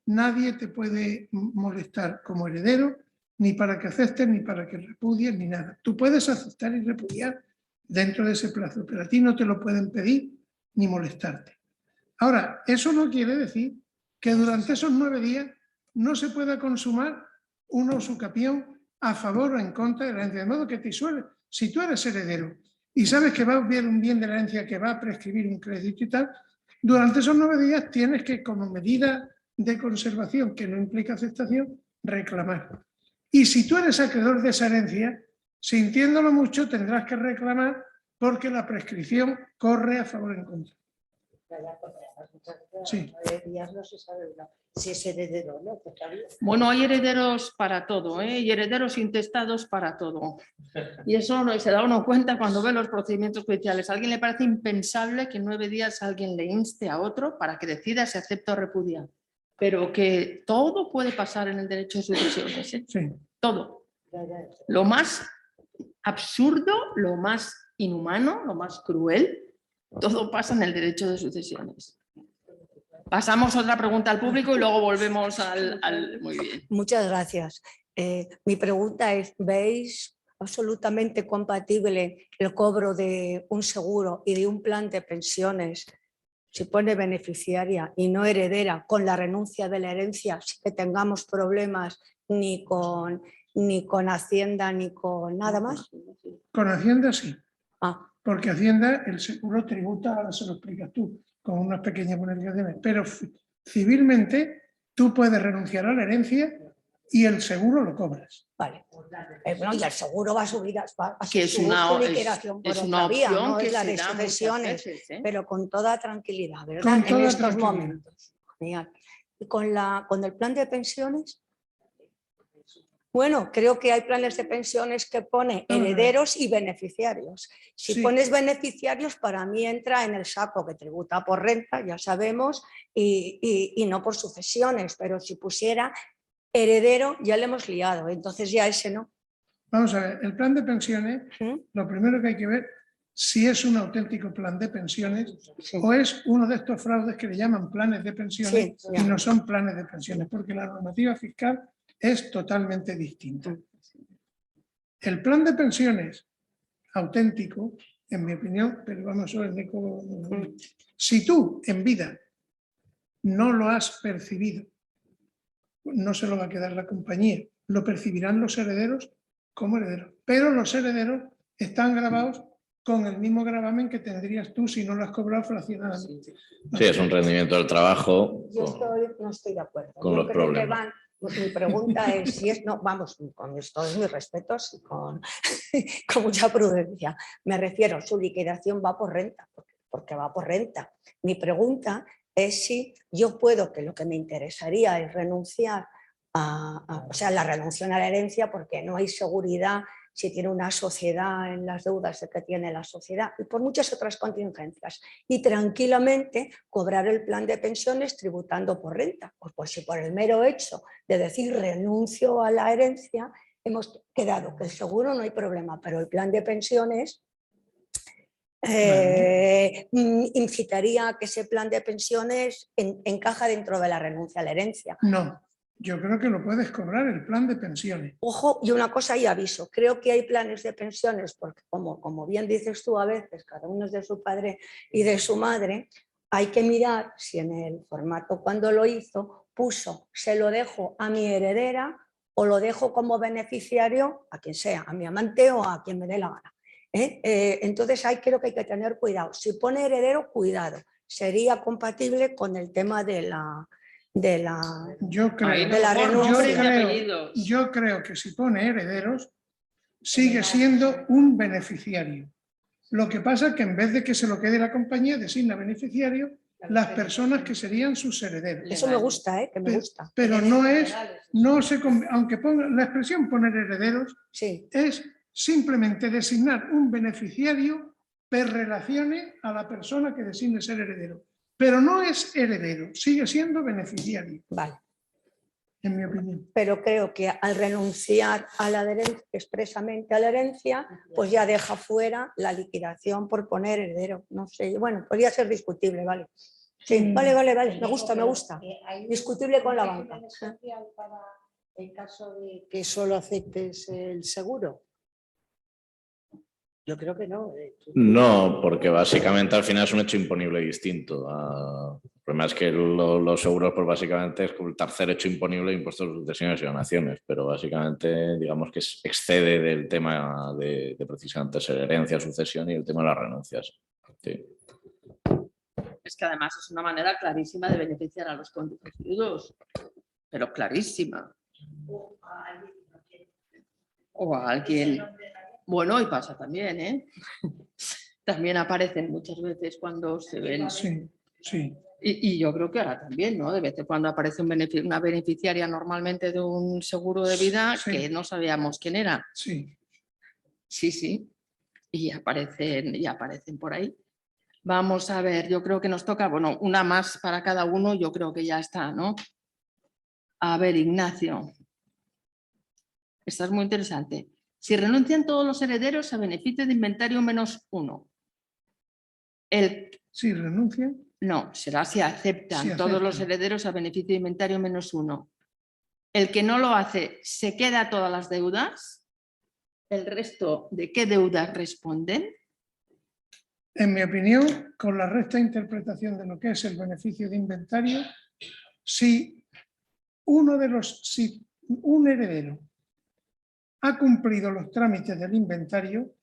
nadie te puede molestar como heredero, ni para que aceptes, ni para que repudies, ni nada. Tú puedes aceptar y repudiar dentro de ese plazo, pero a ti no te lo pueden pedir ni molestarte. Ahora, eso no quiere decir que durante esos 9 días no se pueda consumar una usucapión a favor o en contra de la herencia. De modo que te suele, si tú eres heredero y sabes que va a haber un bien de la herencia que va a prescribir un crédito y tal, durante esos 9 días tienes que, como medida de conservación que no implica aceptación, reclamar. Y si tú eres acreedor de esa herencia, sintiéndolo mucho, tendrás que reclamar porque la prescripción corre a favor o en contra. Sí. 9 días no se sabe si es heredero o no. Bueno, hay herederos para todo, y herederos intestados para todo. Y eso se da uno cuenta cuando ve los procedimientos judiciales. ¿A alguien le parece impensable que en 9 días alguien le inste a otro para que decida si acepta o repudia? Pero que todo puede pasar en el derecho de sucesiones. Sí. Todo. Lo más absurdo, lo más inhumano, lo más cruel, todo pasa en el derecho de sucesiones. Pasamos otra pregunta al público y luego volvemos al... Muy bien. Muchas gracias. Mi pregunta es, ¿veis absolutamente compatible el cobro de un seguro y de un plan de pensiones, si pone beneficiaria y no heredera, con la renuncia de la herencia, sin que tengamos problemas ni con Hacienda ni con nada más? Con Hacienda sí. Porque Hacienda, el seguro tributa, ahora se lo explicas tú, con unas pequeñas bonificaciones, pero civilmente tú puedes renunciar a la herencia y el seguro lo cobras. Vale. Bueno, y el seguro va a subir que es una liquidación por otra vía, no es la de sucesiones, pero con toda tranquilidad, ¿verdad? En estos momentos. Genial. Y con el plan de pensiones, bueno, creo que hay planes de pensiones que pone herederos y beneficiarios. Si pones beneficiarios, para mí entra en el saco que tributa por renta, ya sabemos, y no por sucesiones, pero si pusiera heredero ya le hemos liado, entonces ya ese no. Vamos a ver, el plan de pensiones, lo primero que hay que ver si es un auténtico plan de pensiones o es uno de estos fraudes que le llaman planes de pensiones y no son planes de pensiones, porque la normativa fiscal es totalmente distinta. El plan de pensiones auténtico, en mi opinión, pero vamos a ver, si tú en vida no lo has percibido, no se lo va a quedar la compañía, lo percibirán los herederos como herederos, pero los herederos están gravados con el mismo gravamen que tendrías tú si no lo has cobrado fraccionadamente. Sí, es un rendimiento del trabajo. Yo no estoy de acuerdo. Con Yo los creo problemas. que van, mi pregunta es si es, no, vamos, con todos mis respetos y con mucha prudencia. Me refiero, su liquidación va por renta, porque va por renta. Mi pregunta es si yo puedo, que lo que me interesaría es renunciar o sea, la renuncia a la herencia, porque no hay seguridad si tiene una sociedad en las deudas de que tiene la sociedad y por muchas otras contingencias, y tranquilamente cobrar el plan de pensiones tributando por renta. Pues si por el mero hecho de decir renuncio a la herencia, hemos quedado que el seguro no hay problema, pero el plan de pensiones incitaría a que ese plan de pensiones encaja dentro de la renuncia a la herencia. No, yo creo que lo puedes cobrar el plan de pensiones. Ojo, y una cosa y aviso, creo que hay planes de pensiones, porque como bien dices tú, a veces cada uno es de su padre y de su madre, hay que mirar si en el formato cuando lo hizo puso se lo dejo a mi heredera o lo dejo como beneficiario a quien sea, a mi amante o a quien me dé la gana. Entonces creo que hay que tener cuidado. Si pone heredero, cuidado, sería compatible con el tema de la renuncia. Yo creo que si pone herederos, sigue siendo un beneficiario. Lo que pasa es que en vez de que se lo quede la compañía, designa beneficiario las personas que serían sus herederos. Eso me gusta, que me gusta. Pero aunque ponga la expresión poner herederos, sí, es simplemente designar un beneficiario per relazione a la persona que designe ser heredero. Pero no es heredero, sigue siendo beneficiario. Vale. En mi opinión. Pero creo que al renunciar a la herencia, expresamente a la herencia, pues ya deja fuera la liquidación por poner heredero. No sé, bueno, podría ser discutible, vale. Sí, vale, me gusta. Discutible con la banca. Para el caso de que solo aceptes el seguro. Yo creo que no. No, porque básicamente al final es un hecho imponible distinto. El problema es que los seguros, pues básicamente es como el tercer hecho imponible de impuestos de sucesiones y donaciones, pero básicamente digamos que excede del tema de precisamente ser herencia, sucesión y el tema de las renuncias. Sí. Es que además es una manera clarísima de beneficiar a los cónyuges viudos, pero clarísima. O a alguien. Bueno, y pasa también, ¿eh? También aparecen muchas veces cuando se ven. Sí, sí. Y yo creo que ahora también, ¿no? De vez en cuando aparece una beneficiaria normalmente de un seguro de vida que no sabíamos quién era. Sí. Sí. Y aparecen por ahí. Vamos a ver, yo creo que nos toca, bueno, una más para cada uno, yo creo que ya está, ¿no? A ver, Ignacio. Esta es muy interesante. Si renuncian todos los herederos a beneficio de inventario -1. Si renuncian. No, será si aceptan todos los herederos a beneficio de inventario -1. El que no lo hace se queda todas las deudas. ¿El resto de qué deudas responden? En mi opinión, con la recta interpretación de lo que es el beneficio de inventario, si un heredero ha cumplido los trámites del inventario,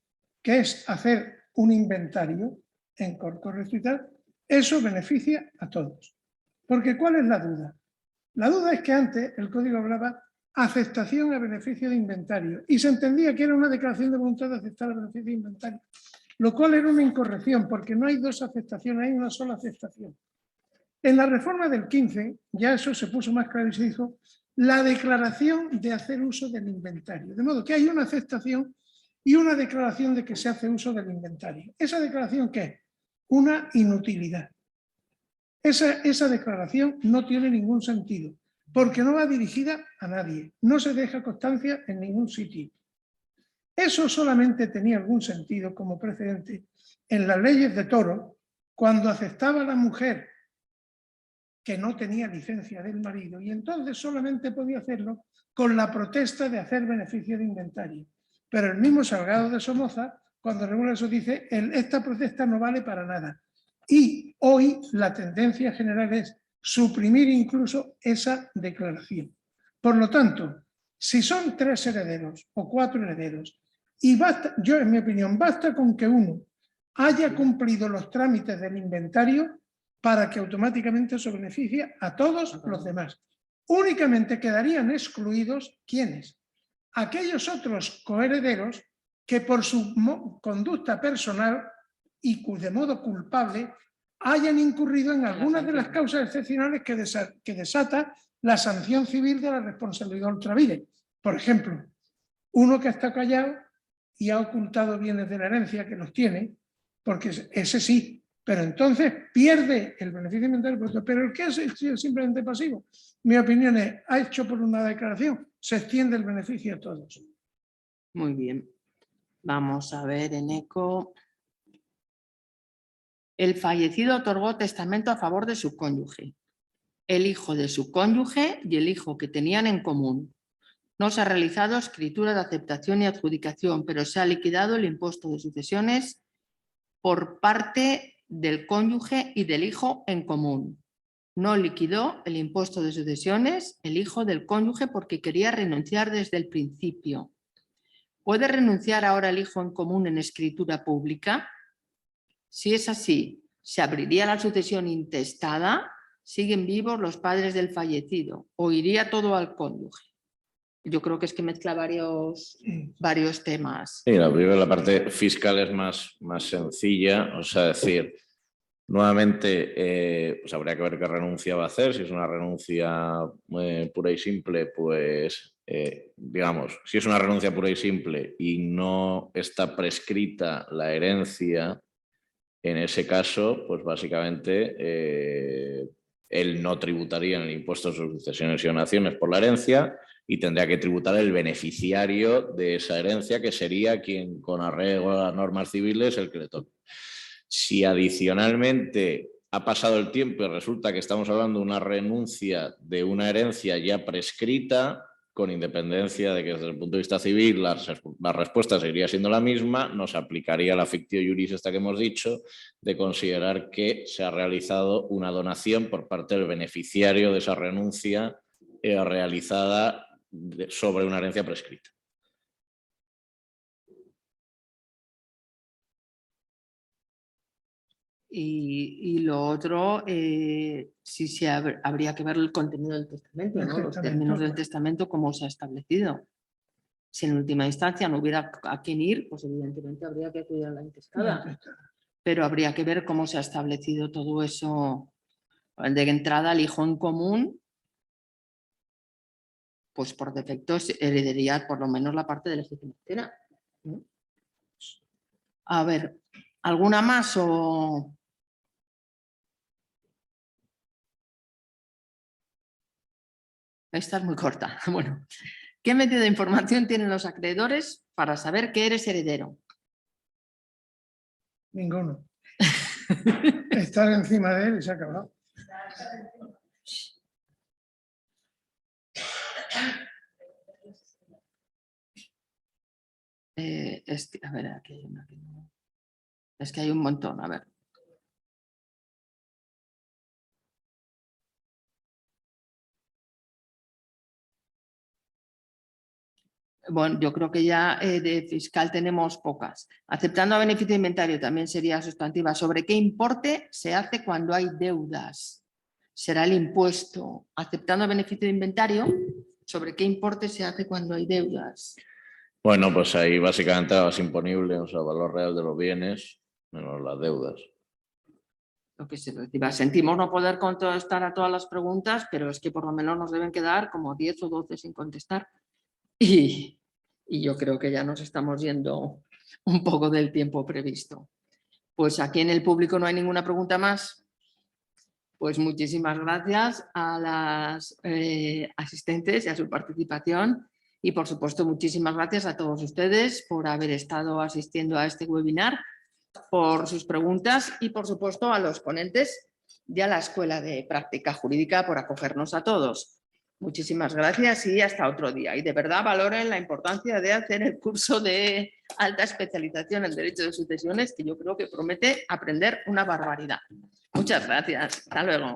que es hacer un inventario en correcto y tal, eso beneficia a todos. Porque ¿cuál es la duda? La duda es que antes el código hablaba aceptación a beneficio de inventario y se entendía que era una declaración de voluntad de aceptar el beneficio de inventario, lo cual era una incorrección porque no hay dos aceptaciones, hay una sola aceptación. En la reforma del 15 ya eso se puso más claro y se dijo la declaración de hacer uso del inventario. De modo que hay una aceptación y una declaración de que se hace uso del inventario. ¿Esa declaración qué es? Una inutilidad. Esa declaración no tiene ningún sentido, porque no va dirigida a nadie, no se deja constancia en ningún sitio. Eso solamente tenía algún sentido como precedente en las leyes de Toro, cuando aceptaba la mujer que no tenía licencia del marido y entonces solamente podía hacerlo con la protesta de hacer beneficio de inventario. Pero el mismo Salgado de Somoza, cuando regula eso, dice esta protesta no vale para nada. Y hoy la tendencia general es suprimir incluso esa declaración. Por lo tanto, si son 3 herederos o 4 herederos, y basta, yo en mi opinión, basta con que uno haya cumplido los trámites del inventario para que automáticamente eso beneficie a todos los demás. Únicamente quedarían excluidos, ¿quiénes? Aquellos otros coherederos que por su conducta personal y de modo culpable hayan incurrido en algunas de las causas excepcionales que desata la sanción civil de la responsabilidad ultravire. Por ejemplo, uno que está callado y ha ocultado bienes de la herencia, que los tiene, porque ese sí, pero entonces pierde el beneficio inventario, pero el que es simplemente pasivo, mi opinión es, ha hecho por una declaración, se extiende el beneficio a todos. Muy bien. Vamos a ver en eco. El fallecido otorgó testamento a favor de su cónyuge, el hijo de su cónyuge y el hijo que tenían en común. No se ha realizado escritura de aceptación y adjudicación, pero se ha liquidado el impuesto de sucesiones por parte del cónyuge y del hijo en común. No liquidó el impuesto de sucesiones el hijo del cónyuge porque quería renunciar desde el principio. ¿Puede renunciar ahora el hijo en común en escritura pública? Si es así, ¿se abriría la sucesión intestada? ¿Siguen vivos los padres del fallecido? ¿O iría todo al cónyuge? Yo creo que es que mezcla varios temas. Sí, la parte fiscal es más sencilla, o sea, decir, nuevamente, pues habría que ver qué renuncia va a hacer. Si es una renuncia pura y simple, pues, digamos, si es una renuncia pura y simple y no está prescrita la herencia, en ese caso, pues básicamente él no tributaría en el impuesto de sucesiones y donaciones por la herencia y tendría que tributar el beneficiario de esa herencia, que sería quien, con arreglo a las normas civiles, el que le toque. Si adicionalmente ha pasado el tiempo y resulta que estamos hablando de una renuncia de una herencia ya prescrita, con independencia de que desde el punto de vista civil la respuesta seguiría siendo la misma, nos aplicaría la fictio iuris esta que hemos dicho, de considerar que se ha realizado una donación por parte del beneficiario de esa renuncia realizada sobre una herencia prescrita. Y lo otro, sí habría que ver el contenido del testamento, ¿no? Los términos del testamento, cómo se ha establecido. Si en última instancia no hubiera a quién ir, pues evidentemente habría que acudir a la intestada. Pero habría que ver cómo se ha establecido todo eso. De entrada, el hijo en común, pues por defecto heredería por lo menos la parte de legítima heredera. A ver, ¿alguna más o...? Esta es muy corta. Bueno, ¿qué medio de información tienen los acreedores para saber que eres heredero? Ninguno. Estar encima de él y se ha acabado. A ver, aquí hay una que no. Es que hay un montón, a ver. Bueno, yo creo que ya de fiscal tenemos pocas. Aceptando a beneficio de inventario también sería sustantiva. ¿Sobre qué importe se hace cuando hay deudas? Será el impuesto. Aceptando a beneficio de inventario, ¿sobre qué importe se hace cuando hay deudas? Bueno, pues ahí básicamente la base imponible, o sea, el valor real de los bienes menos las deudas. Lo que se reciba. Sentimos no poder contestar a todas las preguntas, pero es que por lo menos nos deben quedar como 10 o 12 sin contestar. Y yo creo que ya nos estamos yendo un poco del tiempo previsto. Pues aquí en el público no hay ninguna pregunta más. Pues muchísimas gracias a las asistentes y a su participación. Y por supuesto, muchísimas gracias a todos ustedes por haber estado asistiendo a este webinar, por sus preguntas y por supuesto a los ponentes y a la Escuela de Práctica Jurídica por acogernos a todos. Muchísimas gracias y hasta otro día. Y de verdad valoren la importancia de hacer el curso de alta especialización en Derecho de Sucesiones, que yo creo que promete aprender una barbaridad. Muchas gracias. Hasta luego.